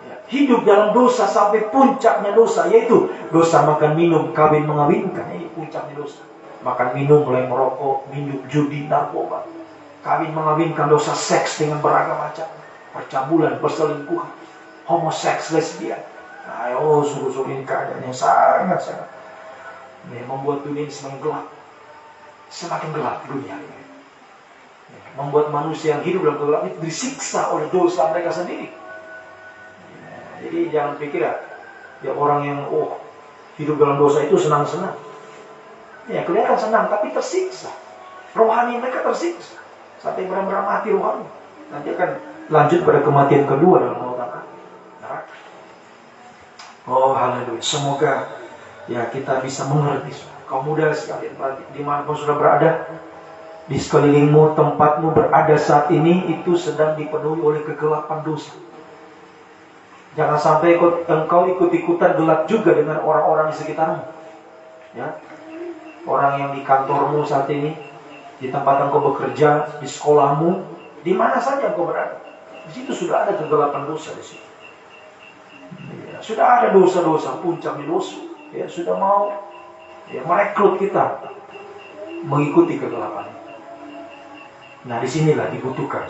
ya, hidup dalam dosa sampai puncaknya dosa, yaitu dosa makan minum, kawin mengawinkan. Ini puncaknya dosa. Makan minum, mulai merokok, minum judi, narkoba, kawin mengawinkan, dosa seks dengan beragam macam, percabulan, perselingkuhan, homoseks, lesbian. Ayo, sungguh-sungguh ini keadaan yang sangat-sangat membuat dunia ini semakin gelap. Semakin gelap dunia ini. Membuat manusia yang hidup dalam kegelapan itu disiksa oleh dosa mereka sendiri. Jadi jangan pikir ya orang yang hidup dalam dosa itu senang-senang. Ya, kelihatan senang tapi tersiksa. Rohani mereka tersiksa sampai benar-benar mati rohani. Nanti akan lanjut pada kematian kedua dalam lautan neraka. Oh, haleluya. Semoga ya kita bisa mengerti. Kaum muda sekalian, dimanapun sudah berada, di sekelilingmu, tempatmu berada saat ini, itu sedang dipenuhi oleh kegelapan dosa. Jangan sampai engkau ikut-ikutan gelap juga dengan orang-orang di sekitarmu. Ya, orang yang di kantormu saat ini, di tempat engkau bekerja, di sekolahmu, di mana saja engkau berada, di situ sudah ada kegelapan dosa di situ. Ya, sudah ada dosa-dosa, puncaknya dosa. Ya, sudah mau merekrut kita mengikuti kegelapan. Nah, disinilah dibutuhkan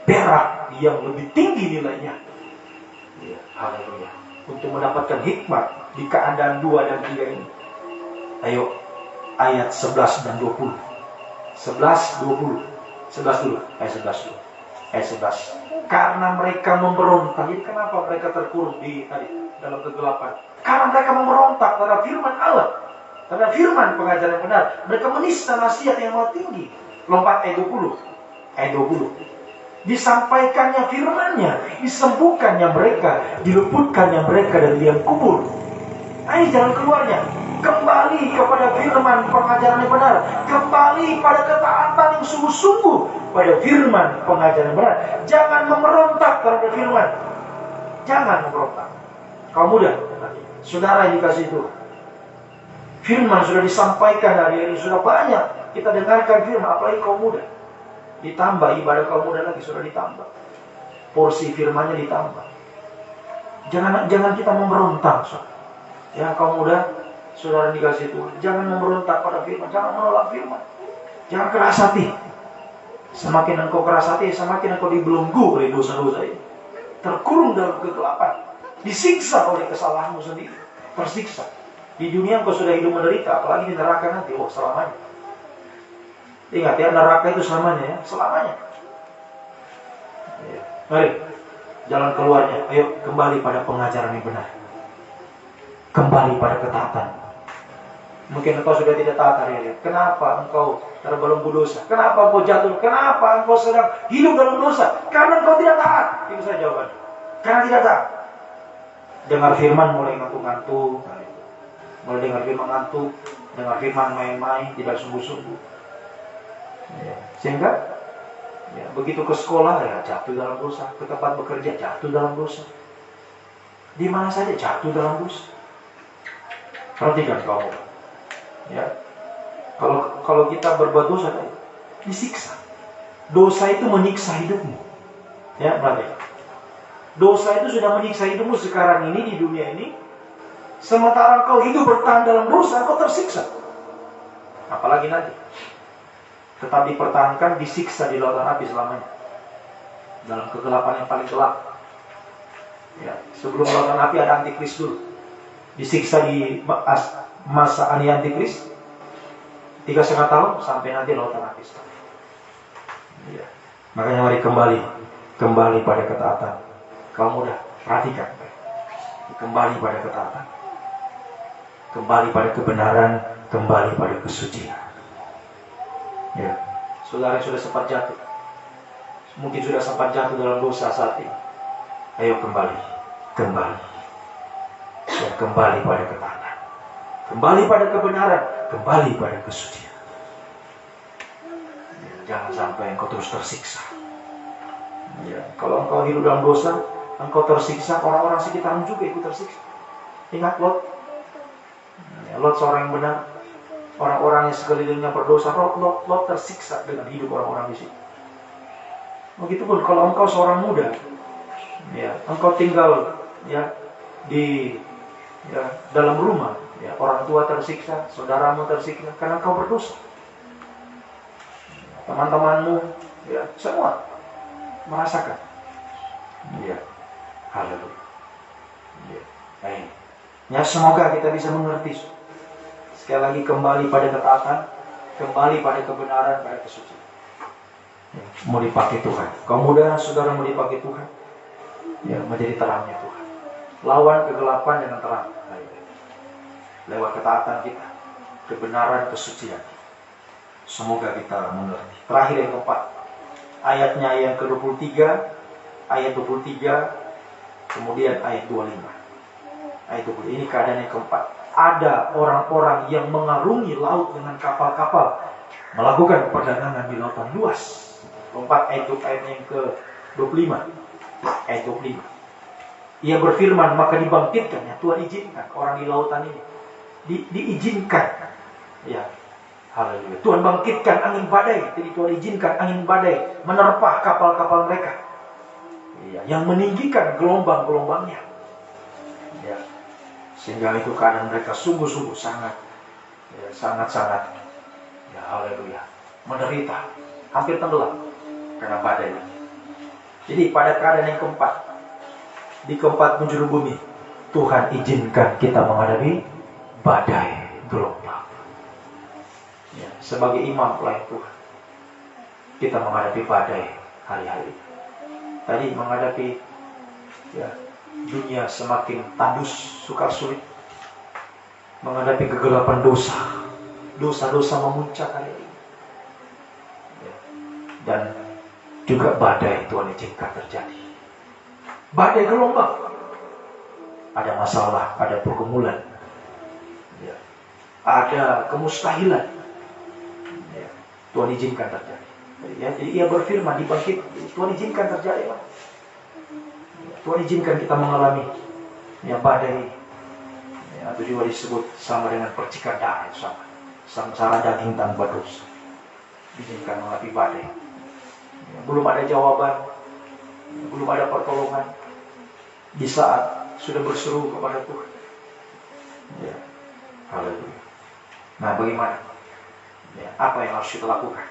perak yang lebih tinggi nilainya. Ya, haleluya. Untuk mendapatkan hikmat di keadaan 2 dan 3 ini. Ayo, ayat 11 dan 20. 11, 20. 11 dulu. Ayat 11 dulu. Ayat 11. Karena mereka memberontak. Jadi kenapa mereka terkurung di dalam kegelapan? Karena mereka memberontak terhadap firman Allah, terhadap firman pengajaran yang benar. Mereka menista nasihat yang maha tinggi. Lompat ayat 20. Ayat 20. Disampaikannya firman-Nya, disembuhkannya mereka, diluputkannya mereka dari liang kubur. Ayo jalan keluarnya. Kembali kepada firman pengajaran yang benar. Kembali pada ketaatan yang sungguh-sungguh pada firman pengajaran yang benar. Jangan memberontak terhadap firman. Jangan memberontak. Kaum muda, saudara yang dikasihi Tuhan, firman sudah disampaikan hari ini, sudah banyak kita dengarkan firman, apalagi kaum muda. Ditambah ibadah kaum muda lagi, sudah ditambah. Porsi firmannya ditambah. Jangan kita memberontak. Ya, kaum muda, saudara dikasihi Tuhan, jangan memberontak pada firman, jangan menolak firman. Jangan keras hati. Semakin engkau keras hati, semakin engkau dibelenggu oleh dosa-dosa ini. Terkurung dalam kegelapan. Disiksa oleh kesalahanmu sendiri. Tersiksa. Di dunia engkau sudah hidup menderita, apalagi di neraka nanti, selamanya. Ingat ya, neraka itu selamanya ya, selamanya. Mari, jalan keluarnya. Ayo kembali pada pengajaran yang benar. Kembali pada ketaatan. Mungkin engkau sudah tidak taat hari ini. Kenapa engkau terbelenggu dosa? Kenapa engkau jatuh? Kenapa engkau sedang hidup dalam dosa? Karena engkau tidak taat. Itu saja jawaban. Karena tidak taat. Dengar firman mulai ngantuk-ngantuk. Mulai dengar firman ngantuk. Dengar firman main-main, tidak sungguh-sungguh. Ya. Sehingga begitu ke sekolah ya jatuh dalam dosa. Ke tempat bekerja jatuh dalam dosa. Di mana saja jatuh dalam dosa. Perhatikan kamu. Ya. Kalau kita berbuat dosa, disiksa. Dosa itu menyiksa hidupmu. Ya, perhatikan. Dosa itu sudah menyiksa hidupmu sekarang ini di dunia ini. Sementara kau hidup bertahan dalam dosa, kau tersiksa. Apalagi nanti. Tetap dipertahankan, disiksa di lautan api selamanya. Dalam kegelapan yang paling gelap. Ya, sebelum lautan api ada antikris dulu. Disiksa di masa anti-antikris 3,5 tahun sampai nanti lautan api. Ya. Makanya mari kembali pada ketaatan. Kamu muda, perhatikan. Kembali pada ketaatan, kembali pada kebenaran, kembali pada kesucian. Ya, saudara yang sudah sempat jatuh, mungkin sudah sempat jatuh dalam dosa saat ini. Ayo kembali. Ya, kembali pada ketaatan, kembali pada kebenaran, kembali pada kesucian. Ya, jangan sampai engkau terus tersiksa. Ya, kalau engkau hidup dalam dosa, engkau tersiksa, orang-orang sekitarmu juga ikut tersiksa. Ingat Lot. Ya, Lot seorang yang benar. Orang-orang yang sekelilingnya berdosa, Lot tersiksa dengan hidup orang-orang di situ. Begitupun kalau engkau seorang muda, ya, engkau tinggal ya di dalam rumah, ya, orang tua tersiksa, saudaramu tersiksa karena engkau berdosa. Teman-temanmu, ya, semua merasakan. Ya, haleluya. Ya, semoga kita bisa mengerti. Sekali lagi, kembali pada ketaatan, kembali pada kebenaran, pada kesucian. Ya, mau dipakai Tuhan. Kaum muda, saudara mau dipakai Tuhan. Ya, menjadi terangnya Tuhan. Lawan kegelapan dengan terang. Lewat ketaatan kita, kebenaran, kesucian. Semoga kita mengerti. Terakhir yang keempat, ayatnya yang ke-23, ayat 23, kemudian ayat 25. Ayat 20, ini keadaan yang keempat. Ada orang-orang yang mengarungi laut dengan kapal-kapal, melakukan perdagangan di lautan luas. Keempat, ayat yang ke-25. Ayat 25. Ia berfirman, maka dibangkitkan, ya Tuhan izinkan orang di lautan ini diizinkan, ya, haleluya. Tuhan bangkitkan angin badai. Jadi Tuhan izinkan angin badai menerpa kapal-kapal mereka, ya, yang meninggikan gelombang-gelombangnya, ya, sehingga itu keadaan mereka sungguh-sungguh sangat, ya, sangat-sangat, ya, haleluya, menderita, hampir tenggelam karena badai. Jadi pada keadaan yang keempat, di keempat penjuru bumi, Tuhan izinkan kita menghadapi badai gelombang. Ya, sebagai imam pelayan Tuhan, kita menghadapi badai hari-hari. Tadi menghadapi, ya, dunia semakin tandus, sukar sulit, menghadapi kegelapan dosa-dosa memuncak hari ini, ya, dan juga badai Tuhan izinkan terjadi. Badai gelombang, ada masalah, ada pergumulan, ya, ada kemustahilan, ya, Tuhan izinkan terjadi. Ya, jadi ia berfirman, dibangkit, Tuhan izinkan terjadi, ya. Tuhan izinkan kita mengalami, ya, badai, ya, atau juga disebut sama dengan percikan darah, itu sama, samsara daging tanpa dosa. Izinkan mengalami badai, ya, belum ada jawaban, ya, belum ada pertolongan. Di saat sudah berseru kepada Tuhan, ya, haleluya. Nah, bagaimana? Ya, apa yang harus kita lakukan?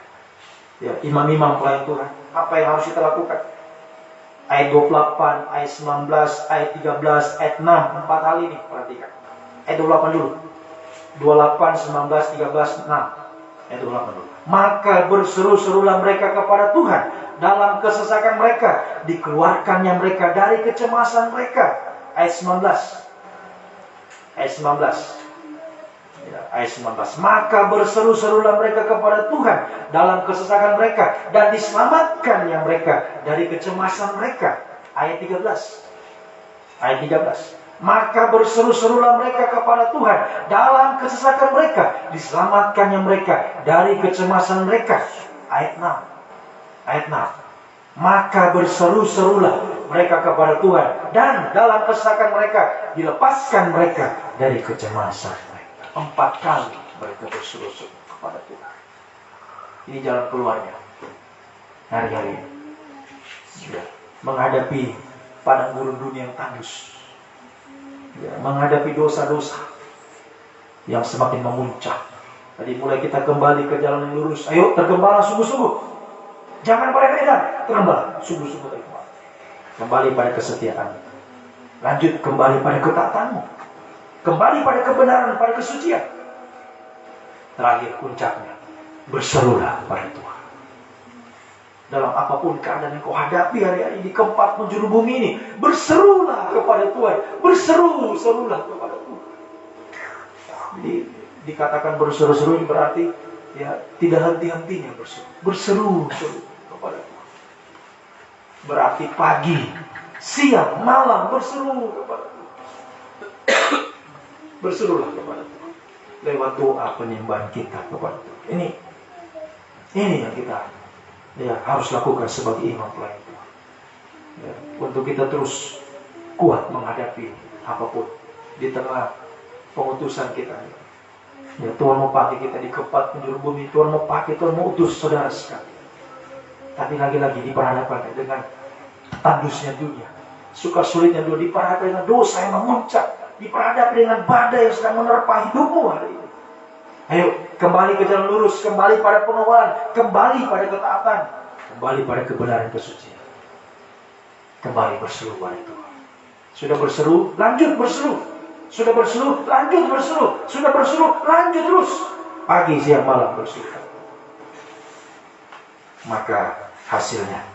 Ya, imam-imam pelayan Tuhan, apa yang harus kita lakukan? Ayat 28, ayat 19, ayat 13, ayat 6, 4 hal ini, perhatikan. Ayat 28 dulu. 28, 19, 13, 6. Ayat 28 dulu. Maka berseru-serulah mereka kepada Tuhan dalam kesesakan mereka, dikeluarkannya mereka dari kecemasan mereka. Ayat 19. Ayat 19. Ya, ayat 19. Maka berseru-serulah mereka kepada Tuhan dalam kesesakan mereka, dan diselamatkannya mereka dari kecemasan mereka. Ayat 13. Ayat 13. Maka berseru-serulah mereka kepada Tuhan dalam kesesakan mereka, diselamatkannya mereka dari kecemasan mereka. Ayat 6. Ayat 6. Maka berseru-serulah mereka kepada Tuhan, dan dalam kesesakan mereka dilepaskan mereka dari kecemasan mereka. 4 kali mereka berseru-seru kepada Tuhan. Ini jalan keluarnya hari-hari ini, ya, menghadapi padang gurun dunia yang tandus, ya, menghadapi dosa-dosa yang semakin memuncak. Tadi mulai kita kembali ke jalan yang lurus. Ayo tergembala sungguh-sungguh. Jangan beredar, tergembala sungguh-sungguh tergembala. Kembali pada kesetiaan. Lanjut kembali pada ketaatanmu. Kembali pada kebenaran, pada kesucian. Terakhir puncaknya, berserulah pada Tuhan. Dalam apapun keadaan yang kau hadapi hari-hari di keempat penjuru bumi ini, berserulah kepada Tuhan. Serulah kepada Tuhan. Jadi dikatakan berseru-seru ini berarti ya tidak henti-hentinya berseru. Berseru kepada Tuhan. Berarti pagi, siang, malam berseru kepada Tuhan. Berserulah kepada Tuhan. Lewat doa penyembahan kita kepada Tuhan. Ini yang kita harus lakukan sebagai imam pelayan Tuhan. Untuk kita terus kuat menghadapi apapun di tengah pengutusan kita. Tuhan mau pakai kita di keempat penjuru bumi. Tuhan mau utus saudara sekali. Tapi lagi-lagi diperhadapkan dengan tandusnya dunia, suka sulitnya dunia, diperhadapkan dengan dosa yang memuncak, diperhadapkan dengan badai yang sedang menerpa hidupmu hari ini. Ayo kembali ke jalan lurus, kembali pada pengawalan, kembali pada ketaatan, kembali pada kebenaran kesucian. Kembali berseru pada Tuhan. Sudah berseru, lanjut berseru. Sudah berseru, lanjut berseru. Sudah berseru, lanjut terus. Pagi, siang, malam berseru. Maka hasilnya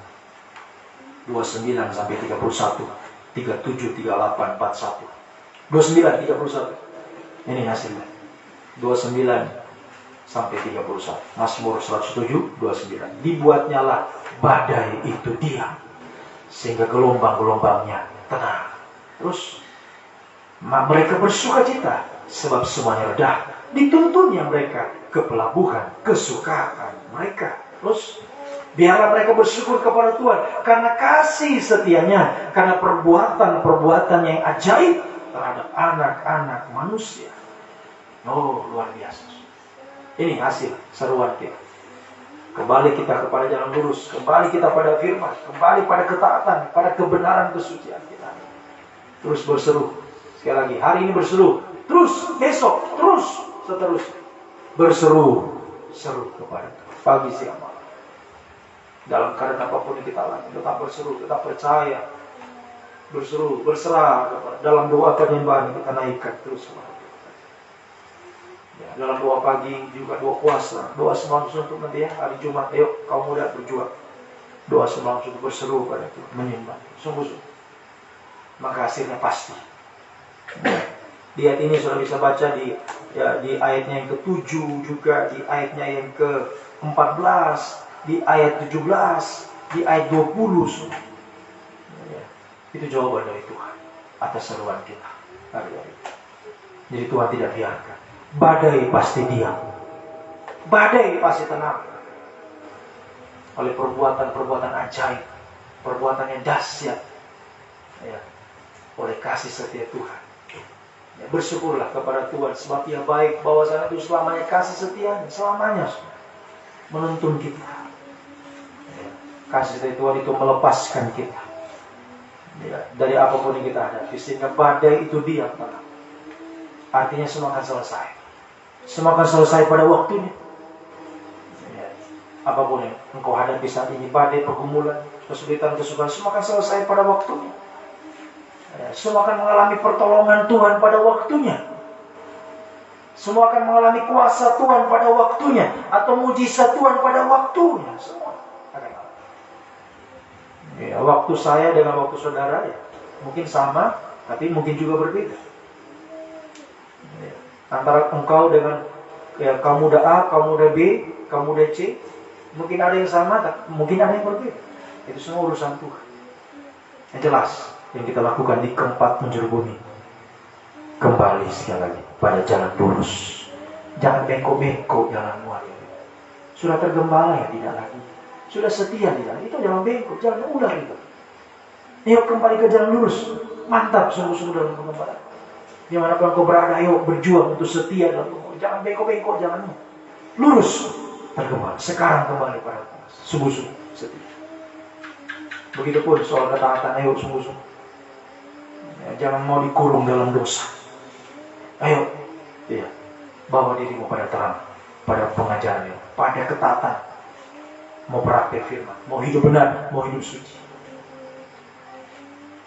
29 sampai 31, 37, 38, 41. 29, 31. Ini hasilnya. 29 sampai 31. Mazmur 107, 29. Dibuatnyalah badai itu diam, sehingga gelombang-gelombangnya tenang. Terus mereka bersuka cita, sebab semuanya redah. Dituntunnya mereka ke pelabuhan kesukaan mereka. Terus biarlah mereka bersyukur kepada Tuhan karena kasih setianya, karena perbuatan-perbuatan yang ajaib terhadap anak-anak manusia. Oh, luar biasa. Ini hasil seruan kita. Kembali kita kepada jalan lurus, kembali kita pada firman, kembali pada ketaatan, pada kebenaran kesucian kita. Terus berseru. Sekali lagi, hari ini berseru. Terus, besok, terus, seterusnya. Berseru, seru kepada Tuhan. Pagi, siang, malam. Dalam keadaan apapun yang kita alami, tetap berseru, tetap percaya. Berseru, berserah kepada. Dalam doa penyembahan kita naikkan terus kepada Tuhan. Dalam doa pagi, juga doa puasa, doa semalam untuk nanti hari Jumat. Ayo, kaum muda berjuang. Doa semalam untuk berseru pada Tuhan, menyembah. Sungguh-sungguh. Maka hasilnya pasti. Di ayat ini sudah bisa baca di ayatnya yang ke-7, juga di ayatnya yang ke-14, di ayat 17, di ayat 20. Itu jawaban dari Tuhan atas seruan kita hari-hari. Jadi Tuhan tidak biarkan. Badai pasti diam, badai pasti tenang. Oleh perbuatan-perbuatan ajaib, perbuatan yang dahsyat, oleh kasih setia Tuhan. Bersyukurlah kepada Tuhan, sebab Ia baik, bahwasanya itu selamanya kasih setianya, selamanya menuntun kita. Kasih setia Tuhan itu melepaskan kita dari apapun yang kita hadapi, sehingga badai itu diam, tenang. Artinya semua akan selesai. Semua akan selesai pada waktunya. Apapun yang engkau hadapi saat ini, badai, pergumulan, kesulitan, kesukaran, semua akan selesai pada waktunya. Semua akan mengalami pertolongan Tuhan pada waktunya. Semua akan mengalami kuasa Tuhan pada waktunya, atau mujizat Tuhan pada waktunya. Semua akan mengalami. Waktu saya dengan waktu saudara mungkin sama, tapi mungkin juga berbeda. Antara engkau dengan kaum muda A, kaum muda B, kaum muda C, mungkin ada yang sama, mungkin ada yang berbeda. Itu semua urusan Tuhan. Yang jelas yang kita lakukan di keempat penjuru bumi, kembali sekali lagi pada jalan lurus. Jangan bengkok-bengkok jalanmu hari ini. Sudah tergembala ya tidak lagi. Sudah setia di jalan itu, jangan bengkok, jangan ular itu. Yuk kembali ke jalan lurus. Mantap sungguh-sungguh dalam pengembalaan. Dimanapun kau berada, ayo berjuang untuk setia dalam pengembalaan. Jangan bengkok-bengkok jalanmu. Lurus, tergembala. Sekarang kembali pada sungguh-sungguh setia. Begitupun soal ketaatan, ayo sungguh-sungguh. Jangan mau dikurung dalam dosa. Ayo, bawa dirimu pada terang, pada pengajaran, pada ketaatan. Mau praktek firman, mau hidup benar, mau hidup suci.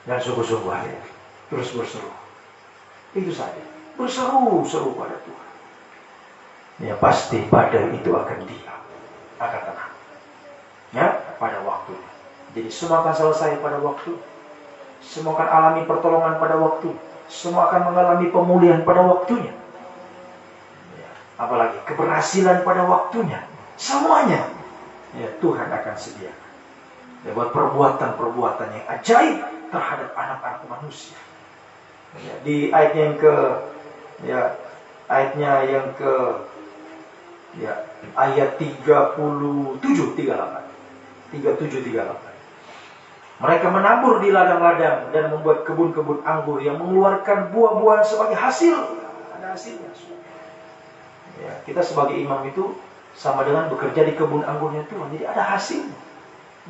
Dan sungguh-sungguh akhirnya terus berseru. Itu saja. Berseru-seru pada Tuhan. Ya pasti badai itu akan diam, akan tenang. Ya, pada waktunya. Jadi semua akan selesai pada waktu. Semua akan alami pertolongan pada waktu. Semua akan mengalami pemulihan pada waktunya. Ya, apalagi keberhasilan pada waktunya. Semuanya ya, Tuhan akan sediakan. Ya, buat perbuatan-perbuatan yang ajaib terhadap anak-anak manusia. Ya, di ayatnya yang ke ayat 37:38. Mereka menabur di ladang-ladang dan membuat kebun-kebun anggur yang mengeluarkan buah-buahan sebagai hasil. Ada hasilnya. Ya, kita sebagai imam itu sama dengan bekerja di kebun anggurnya Tuhan. Jadi ada hasilnya.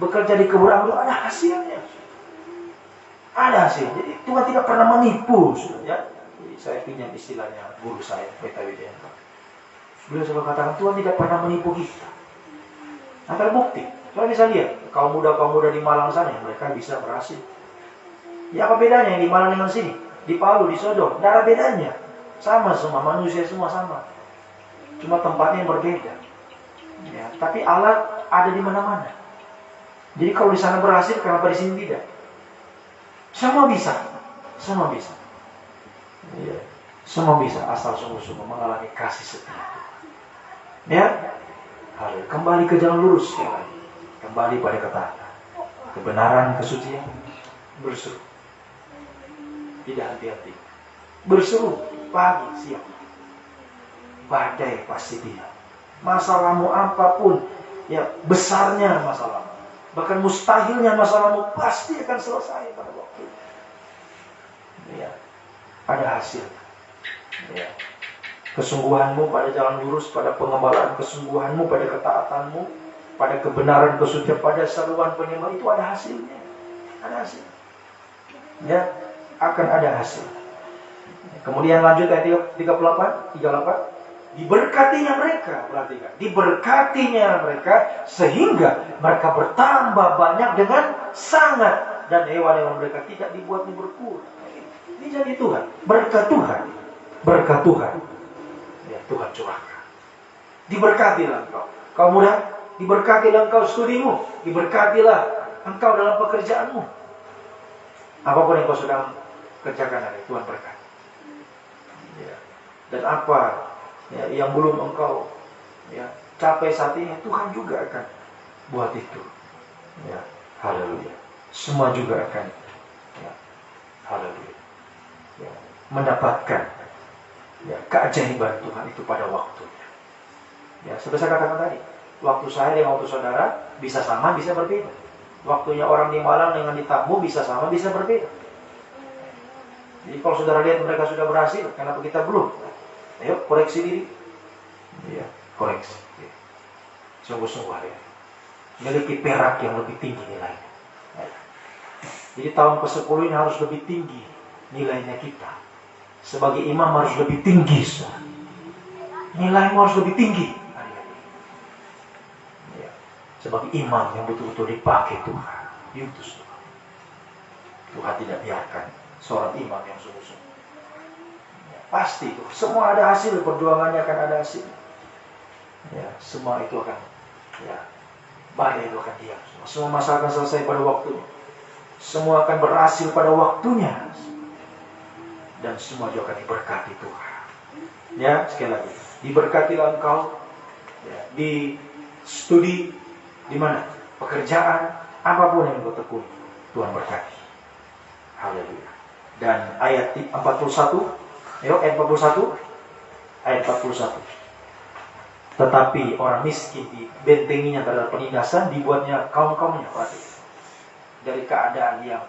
Bekerja di kebun anggur ada hasilnya. Ada hasil. Jadi Tuhan tidak pernah menipu. Ya. Jadi saya pinjam istilahnya guru saya, Peta Widianto. Beliau selalu katakan Tuhan tidak pernah menipu kita. Nah, terbukti. Soalnya bisa lihat, kaum muda di Malang sana, mereka bisa berhasil. Ya apa bedanya yang di Malang dengan sini? Di Palu, di Sodor, tidak ada bedanya. Sama semua, manusia semua sama. Cuma tempatnya yang berbeda. Ya, tapi alat ada di mana-mana. Jadi kalau di sana berhasil, kenapa di sini tidak? Semua bisa. Semua bisa. Ya, semua bisa, asal sungguh-sungguh mengalami kasih setia. Ya, kembali ke jalan lurus sekali lagi. Kembali pada ketaatan, kebenaran, kesucian, berseru. Tidak hati-hati. Berseru pagi, siang. Badai pasti dia. Masalahmu apapun, ya besarnya masalahmu, bahkan mustahilnya masalahmu pasti akan selesai pada waktu. Ya, ada hasil. Ya. Kesungguhanmu pada jalan lurus, pada pengembalaan kesungguhanmu, pada ketaatanmu, pada kebenaran kesucian, pada seruan penyembah itu ada hasilnya. Ada hasil. Ya, akan ada hasil. Kemudian lanjut ayat 38. Diberkatinya mereka, perhatikan. Diberkatinya mereka sehingga mereka bertambah banyak dengan sangat, dan hewan-hewan mereka tidak dibuatnya berkurang. Ini jadi Tuhan, berkat Tuhan. Berkat Tuhan. Ya, Tuhan curahkan. Diberkatilah engkau. Kau muda, diberkatilah engkau studimu, diberkatilah engkau dalam pekerjaanmu. Apapun yang kau sedang kerjakan hari, Tuhan berkati. Ya. Dan apa ya, yang belum engkau ya, capai saat ini, Tuhan juga akan buat itu. Ya, haleluya. Semua juga akan ya, haleluya. Ya, mendapatkan ya, keajaiban Tuhan itu pada waktunya. Ya, seperti saya katakan tadi, waktu saya dengan waktu saudara bisa sama, bisa berbeda. Waktunya orang di Malang dengan di Tambu bisa sama, bisa berbeda. Jadi kalau saudara lihat mereka sudah berhasil, kenapa kita belum? Ayo koreksi diri. Ya, koreksi. Ya. Sungguh-sungguh ya. Miliki perak yang lebih tinggi nilainya. Ya. Jadi tahun ke-10 ini harus lebih tinggi nilainya kita. Sebagai imam harus lebih tinggi. Nilaimu harus lebih tinggi. Sebagai imam yang betul-betul dipakai Tuhan, diutus Tuhan. Tuhan tidak biarkan seorang imam yang sungguh-sungguh. Ya, pasti itu. Semua ada hasil, perjuangannya akan ada hasil. Ya, semua itu akan, ya, badai itu akan diam. Semua masalah akan selesai pada waktunya. Semua akan berhasil pada waktunya. Dan semua juga akan diberkati Tuhan. Ya, sekali lagi, diberkatilah engkau ya, di studi. Di mana? Pekerjaan, apapun yang kau tekuni, Tuhan berkati. Haleluya. Dan ayat 41, ayat 41. Tetapi orang miskin dibentenginya terhadap penindasan, dibuatnya kaum-kaumnya, perhatikan. Dari keadaan yang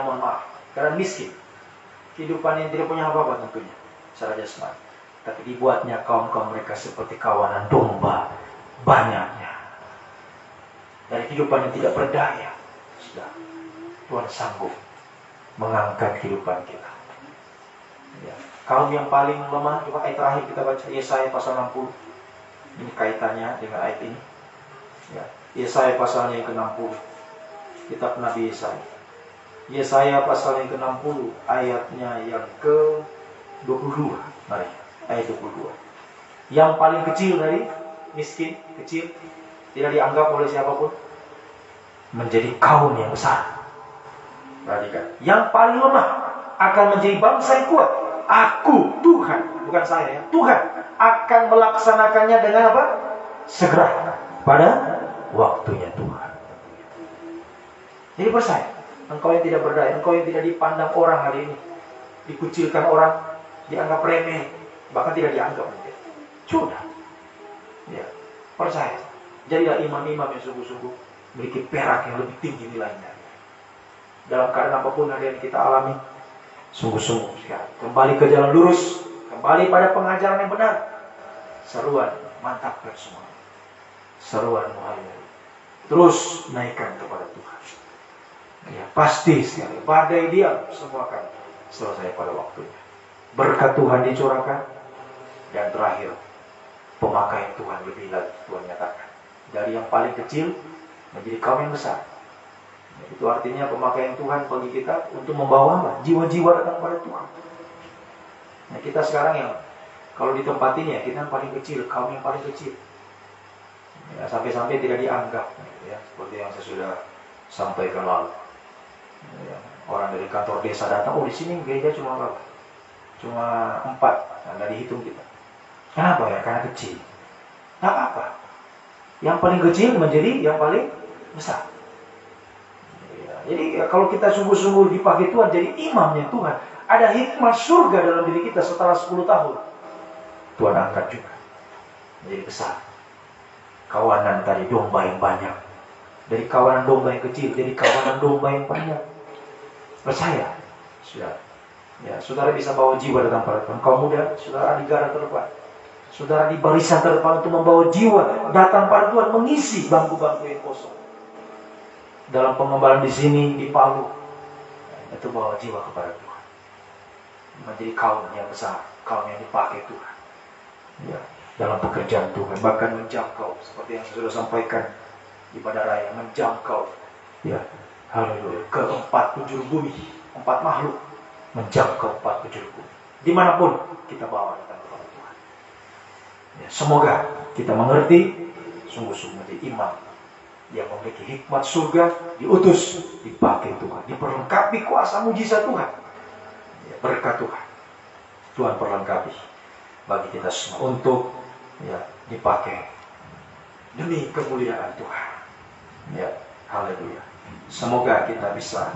mohon maaf, karena miskin, kehidupan yang tidak punya apa-apa tentunya, secara jasmani. Tapi dibuatnya kaum-kaum mereka seperti kawanan domba banyaknya. Dari kehidupan yang tidak berdaya, sudah Tuhan sanggup mengangkat kehidupan kita. Ya. Kaum yang paling lemah, coba ayat terakhir kita baca Yesaya pasal 60. Ini kaitannya dengan ayat ini. Ya. Yesaya pasalnya yang ke-60. Kitab Nabi Yesaya. Yesaya pasal yang ke-60, ayatnya yang ke-22. Mari, ayat 22. Yang paling kecil dari miskin, kecil, tidak dianggap oleh siapapun. menjadi kaum yang besar. Perhatikan, yang paling lemah akan menjadi bangsa yang kuat. Aku, Tuhan, bukan saya ya, Tuhan akan melaksanakannya dengan apa? Segera, pada waktunya Tuhan. Jadi percaya, engkau yang tidak berdaya, engkau yang tidak dipandang orang hari ini, dikucilkan orang, dianggap remeh, bahkan tidak dianggap. Sudah, ya, percaya. Jadilah imam-imam yang sungguh-sungguh memiliki perak yang lebih tinggi nilainya. Dalam keadaan apapun hari yang kita alami, sungguh-sungguh ya, kembali ke jalan lurus, kembali pada pengajaran yang benar. Seruan, mantapkan semua. Seruan mulia. Terus naikkan kepada Tuhan. Ya, pasti sekali, badai diam, semua akan selesai pada waktunya. Berkat Tuhan dicurahkan, dan terakhir, pemakaian Tuhan lebih lagi Tuhan nyatakan. Dari yang paling kecil menjadi kaum yang besar. Itu artinya pemakaian Tuhan bagi kita untuk membawa jiwa-jiwa datang kepada Tuhan. Nah, kita sekarang yang kalau di tempat ini ya, kita yang paling kecil, kaum yang paling kecil. Ya, sampai-sampai tidak dianggap, ya, seperti yang saya sudah sampaikan lalu. Ya, orang dari kantor desa datang, oh di sini gereja cuma berapa? Cuma 4, nah, nggak dihitung kita. Kenapa ya? Karena kecil. Nggak apa-apa. Yang paling kecil menjadi yang paling besar. Jadi kalau kita sungguh-sungguh dipakai Tuhan jadi imamnya Tuhan, ada hikmah surga dalam diri kita setelah 10 tahun. Tuhan angkat juga menjadi besar. Kawanan tadi domba yang banyak, dari kawanan domba yang kecil jadi kawanan domba yang banyak. Percaya, sudah. Ya, saudara bisa bawa jiwa datang pada Tuhan. Kaum muda, saudara di garda terdepan, saudara di barisan terdepan untuk membawa jiwa datang pada Tuhan, mengisi bangku-bangku yang kosong. Dalam pengembalaan di sini, di Palu, itu bawa jiwa kepada Tuhan. Menjadi kaum yang besar, kaum yang dipakai Tuhan. Ya, dalam pekerjaan Tuhan, bahkan menjangkau, seperti yang saya sudah sampaikan di pada raya, menjangkau, ya, haleluya, ke 4 penjuru bumi, 4 makhluk, menjangkau 4 penjuru bumi. Dimanapun kita bawa datang kepada Tuhan. Ya, semoga kita mengerti, sungguh-sungguh menjadi imam yang memiliki hikmat surga, diutus, dipakai Tuhan, diperlengkapi kuasa mujizat Tuhan. Ya, berkat Tuhan, Tuhan perlengkapi bagi kita semua untuk ya dipakai demi kemuliaan Tuhan. Ya, haleluya. Semoga kita bisa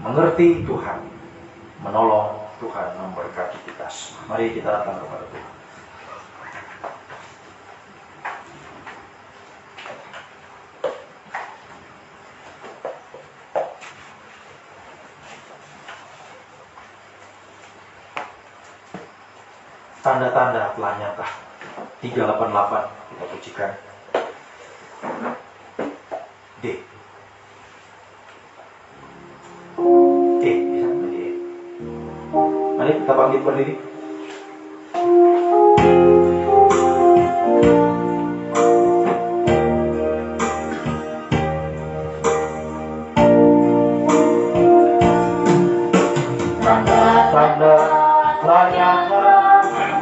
mengerti Tuhan, menolong Tuhan, memberkati kita semua. Mari kita datang kepada Tuhan. Tanda-tanda telah nyata. 388 kita pujikan. D. Bisa D. Mari kita bangkit berdiri. Tanda-tanda telah nyata.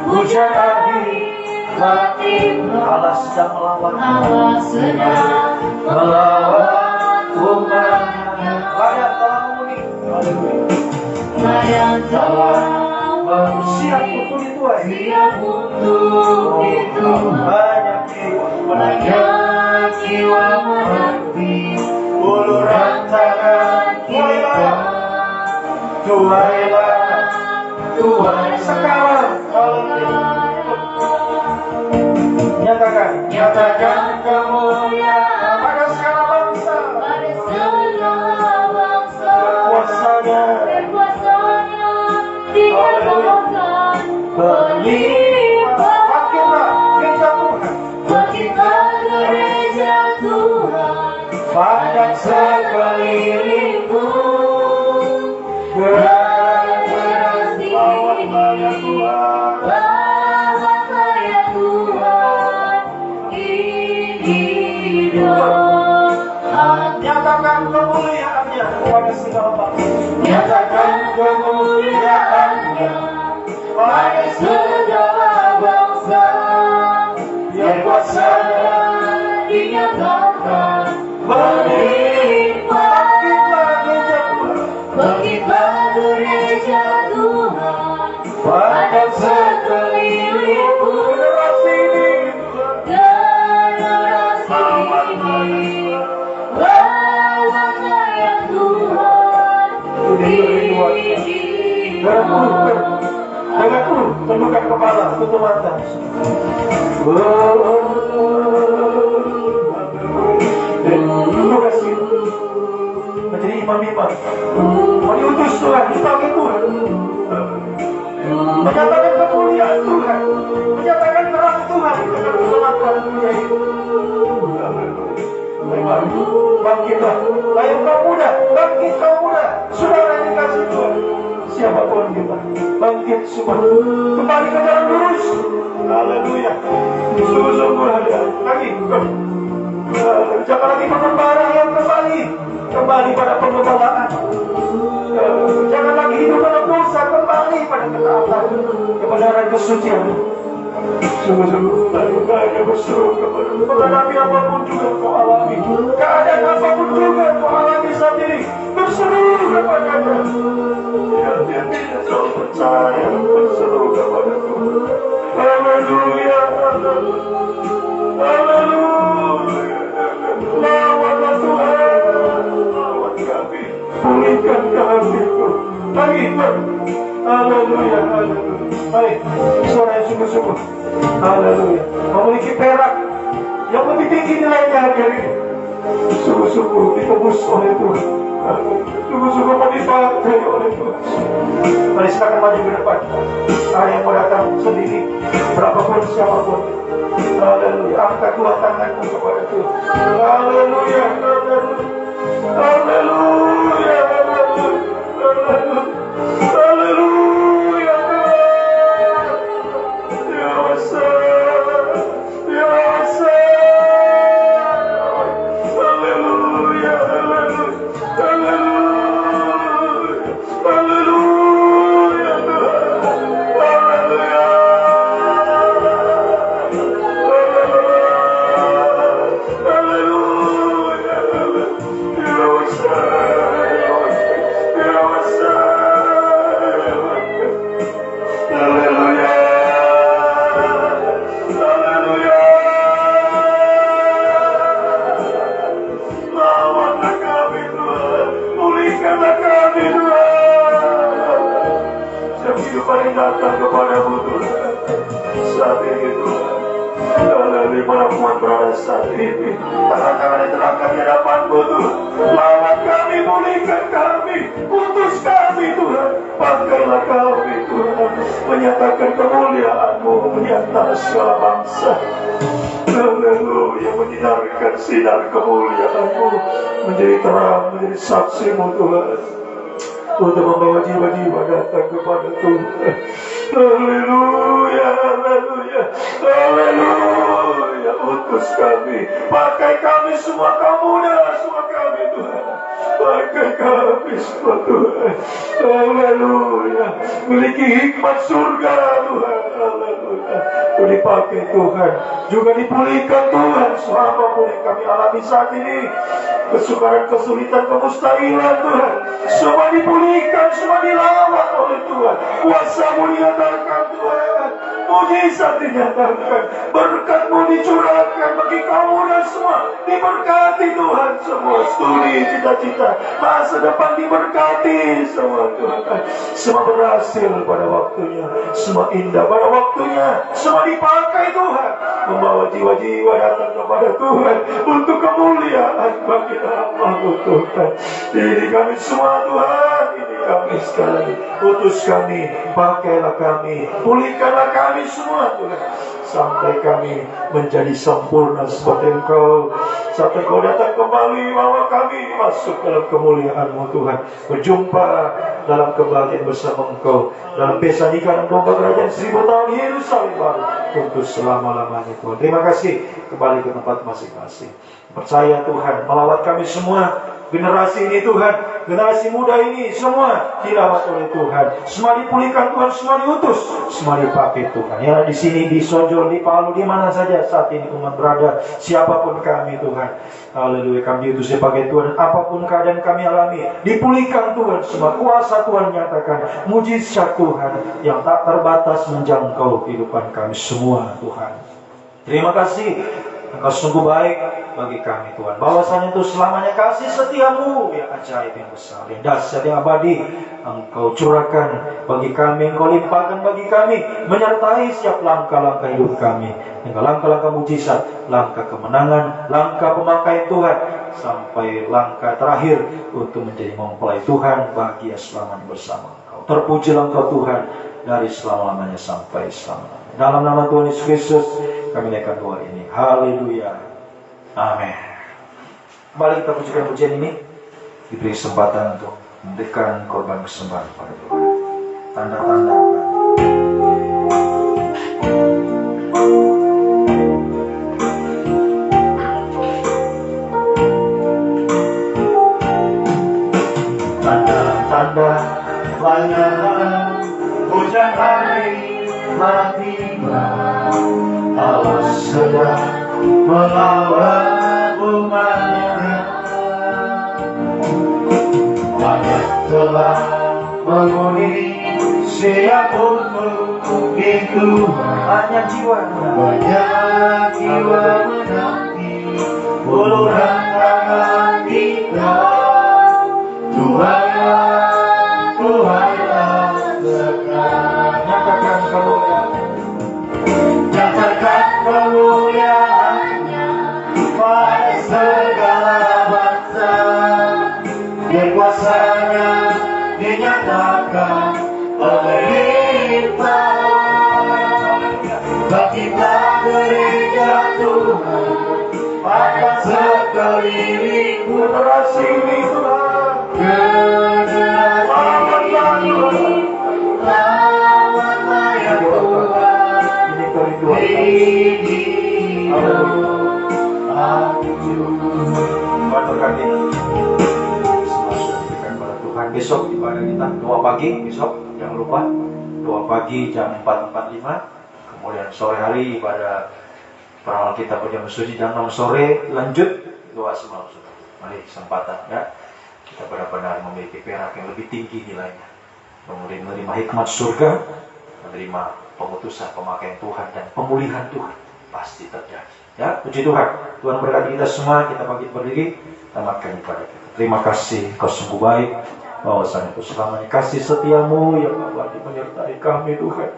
Hujan lagi, Allah sedang melawan, umatnya. Layak telah mengundi, layak telah siap untuk dituai. Banyak jiwa menanti uluran tangan kita. Tuhan sekarang nyatakan kemuliaan pada segala bangsa, berkuasanya dinyatakan berlimpah. Makinlah gereja Tuhan pada sekelilingmu. Nyatakan kemuliaannya kepada segala bangsa. Nyatakan kemuliaannya pada segala bangsa. Yang kuasa dinyatakan berlimpah. Jangan tundukkan kepala, tutup mata. Terima kasih. Menjadi imam-imam, mau diutus Tuhan, dipakai Tuhan, menyatakan kemuliaan Tuhan, menyatakan terang Tuhan di tengah kegelapan dunia ini. Bangkitlah, ayo kau muda, bangkit kau muda, saudara yang dikasih Tuhan, siapapun kita, bangkit semua, kembali ke jalan lurus. Haleluya. Sungguh-sungguh ada lagi. Jangan lagi pengembara yang kembali pada pengembalaan. Jangan lagi hidup dalam dosa, kembali pada ketaatan, kebenaran, kesucian. Sungguh-sungguh hanya berseru kepada menghadapi apapun juga kau alami, keadaan apapun juga kau alami saat ini, berseru kepada-Nya. Dia tidak selalu percaya, berseru kepada Tuhan. Haleluya, haleluya. Lawanlah Tuhan, lawan kami, pulihkan kami Tuhan. Lagi, haleluya, haleluya. Baik, suara yang sungguh-sungguh. Haleluya. Memiliki perak yang lebih tinggi nilainya hari ini. Sungguh-sungguh ditebus oleh Tuhan. Sungguh-sungguh mau dipakai oleh Tuhan. Mari silakan maju ke depan. Ada yang mau datang sendiri, berapapun siapapun. Haleluya. Angkat dua tanganmu kepada Tuhan. Haleluya. Haleluya. Haleluya. Haleluya. Haleluya. Ya Asa. Ya Asa. Haleluya. Haleluya. Haleluya. Haleluya. Haleluya. Datang kepadamu Tuhan saat ini Tuhan. Haleluya, mana berada saat ini, tangan-tangan yang terangkat di hadapan-Mu Tuhan. Lawan kami, pulihkan kami, putus kami Tuhan, pakailah kami Tuhan, menyatakan kemuliaan-Mu di atas segala bangsa. Haleluya, menyinarkan sinar kemuliaan-Mu, menjadi terang, menjadi saksi-Mu Tuhan, untuk membawa jiwa-jiwa datang kepada Tuhan. Haleluya, haleluya, haleluya. Utus kami, pakai kami semua, kamu muda semua kami Tuhan. Pakai kami semua Tuhan. Haleluya. Miliki hikmat surga Tuhan. Haleluya. Dipakai Tuhan, juga dipulihkan Tuhan apapun yang kami alami saat ini, kesukaran, kesulitan, kemustahilan Tuhan, semua dipulihkan, semua dilawan oleh Tuhan. Kuasa-Mu dinyatakan Tuhan, mujizat dinyatakan, berkat-Mu dicurahkan bagi kamu dan semua, diberkati Tuhan. Semua studi, cita-cita, masa depan diberkati semua Tuhan. Semua berhasil pada waktunya, semua indah pada waktunya, semua dipakai Tuhan, membawa jiwa-jiwa datang kepada Tuhan untuk kemuliaan bagi nama-Mu Tuhan. Ini kami semua Tuhan, ini kami sekali, utus kami, pakailah kami, pulihkanlah kami semua Tuhan, sampai kami menjadi sempurna seperti Engkau, sampai Kau datang kembali, bawa kami masuk dalam kemuliaan-Mu Tuhan, berjumpa dalam kebahagiaan bersama Engkau, dalam pesta nikah dan domba kerajaan 1000 tahun Yerusalem baru untuk selama-lamanya Tuhan. Terima kasih, kembali ke tempat masing-masing. Percaya Tuhan melawat kami semua, generasi ini Tuhan, generasi muda ini semua dilawat oleh Tuhan, semua dipulihkan Tuhan, semua diutus, semua dipakai Tuhan. Ya, di sini, di Sojol, di Palu, di mana saja saat ini umat berada, siapapun kami Tuhan, haleluya, kami diutus dipakai Tuhan. Apapun keadaan kami alami, dipulihkan Tuhan, semua kuasa Tuhan nyatakan, mujizat Tuhan yang tak terbatas menjangkau kehidupan kami semua Tuhan. Terima kasih Engkau sungguh baik bagi kami Tuhan. Bahwasanya itu selamanya kasih setiamu yang ajaib, yang besar, yang dahsyat, yang abadi Engkau curahkan bagi kami, Engkau limpahkan bagi kami, menyertai setiap langkah-langkah hidup kami. Hingga langkah-langkah mujizat, langkah kemenangan, langkah pemakaian Tuhan, sampai langkah terakhir untuk menjadi mempelai Tuhan bahagia selamanya bersama Engkau. Terpujilah Engkau Tuhan dari selama-lamanya sampai selama-lamanya. Dalam nama Tuhan Yesus Kristus kami naikkan doa ini. Haleluya. Amin. Kembali kita pujikan pujian ini, diberi kesempatan untuk memberikan korban persembahan kepada Tuhan. Tanda-tanda tanda banyak hujan hari tiba, Allah sedang melawat umatnya. Banyak telah menghuni siap untuk dikeluar. Banyak jiwa menanti uluran tangan kita. Tuhanlah sekarang. Nyatakan kemuliaan-Nya pada segala bangsa. Biar kuasa-Nya dinyatakan berlimpah. Bangkitlah gereja Tuhan pada sekeliling generasi Tuhan. Lawanlah ya Tuhan, ini aku berkati semua sudah diberikan kepada Tuhan. Besok ibadah kita doa pagi, besok jangan lupa doa pagi jam 4.45. Kemudian sore hari ibadah peramal kita perjamuan suci jam 6 sore. Lanjut doa semalam sudah. Mari kesempatan ya, kita benar-benar memiliki perak yang lebih tinggi nilainya, kemudian menerima hikmat surga, menerima pengutusan, pemakaian Tuhan, dan pemulihan Tuhan pasti terjadi. Ya, puji Tuhan. Tuhan berkati kita semua. Kita bangkit berdiri, tamatkan ibadah kita. Terima kasih, Kau sungguh baik. Bahwasanya itu selamanya kasih setiamu yang abadi menyertai kami Tuhan.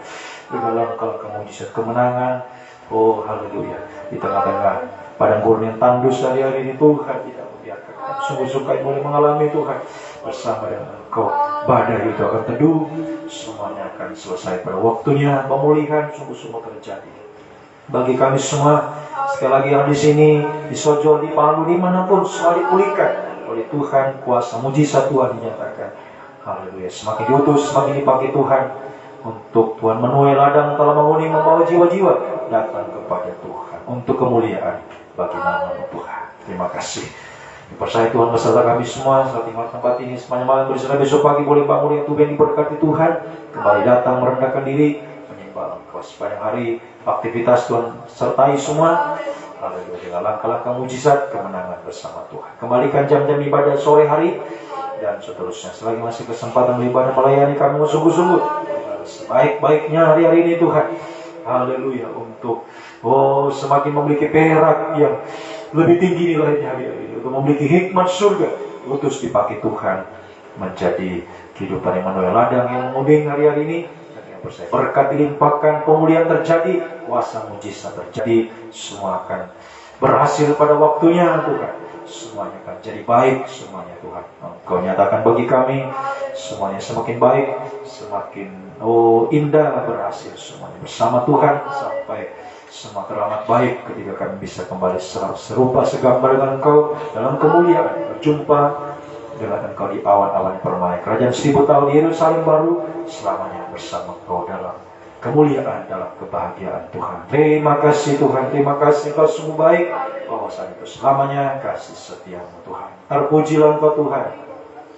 Dengan langkah-langkah mujizat kemenangan. Oh haleluya. Di tengah-tengah padang gurun yang tandus hari-hari ini Tuhan tidak membiarkan kami sungguh-sungguh boleh mengalami Tuhan bersama dengan Engkau. Badai itu akan teduh, semuanya akan selesai pada waktunya. Pemulihan sungguh-sungguh terjadi bagi kami semua. Sekali lagi yang di sini, di Sojo, di Palu, dimanapun semua dipulihkan oleh Tuhan. Kuasa mujizat Tuhan dinyatakan. Haleluya. Semakin diutus, semakin dipakai Tuhan untuk Tuhan menuai ladang telah menguning, membawa jiwa-jiwa datang kepada Tuhan untuk kemuliaan bagi nama Tuhan. Terima kasih. Dipercaya Tuhan beserta kami semua saat tinggal tempat ini sepanjang malam berserah besok pagi boleh bangun yang Tuhan diberkati Tuhan, kembali datang merendahkan diri menyembah Engkau sepanjang hari. Aktivitas Tuhan sertai semua. Haleluya. Dengan langkah-langkah mujizat kemenangan bersama Tuhan. Kembalikan jam-jam ibadah sore hari dan seterusnya. Selagi masih kesempatan beribadah melayani kami sungguh-sungguh sebaik-baiknya hari-hari ini Tuhan. Haleluya. Untuk semakin memiliki perak yang lebih tinggi nilainya hari-hari ini, untuk memiliki hikmat surga, utus dipakai Tuhan menjadi kehidupan yang menuai ladang yang menguning hari-hari ini. Dan yang percaya berkat dilimpahkan, pemulihan terjadi, kuasa mujizat terjadi, semua akan berhasil pada waktunya Tuhan. Semuanya akan jadi baik, semuanya Tuhan Engkau nyatakan bagi kami, semuanya semakin baik, semakin indah, berhasil semuanya bersama Tuhan sampai semua teramat baik ketika kami bisa kembali serupa segambar dengan Engkau dalam kemuliaan, berjumpa dengan Engkau di awan-awan permai kerajaan 1000 tahun di Yerusalem baru, selamanya bersama Engkau dalam kemuliaan, dalam kebahagiaan Tuhan. Terima kasih Tuhan, terima kasih Engkau sungguh baik, bahwasanya itu selamanya kasih setiamu Tuhan. Terpujilah Engkau Tuhan,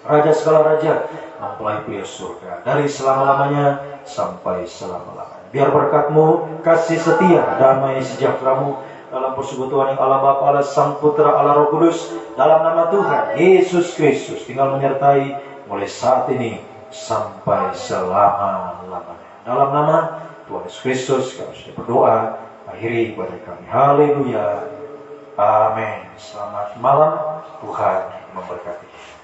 Raja segala raja, mempelai pria surga, dari selama-lamanya sampai selama-lamanya. Biar berkat-Mu, kasih setia, damai sejahtera-Mu dalam persekutuan yang Allah Bapa, Allah Sang Putra, Allah Roh Kudus, dalam nama Tuhan Yesus Kristus tinggal menyertai mulai saat ini sampai selama-lamanya. Dalam nama Tuhan Yesus Kristus kami sudah berdoa, akhiri ibadah kami. Haleluya. Amin. Selamat malam, Tuhan memberkati.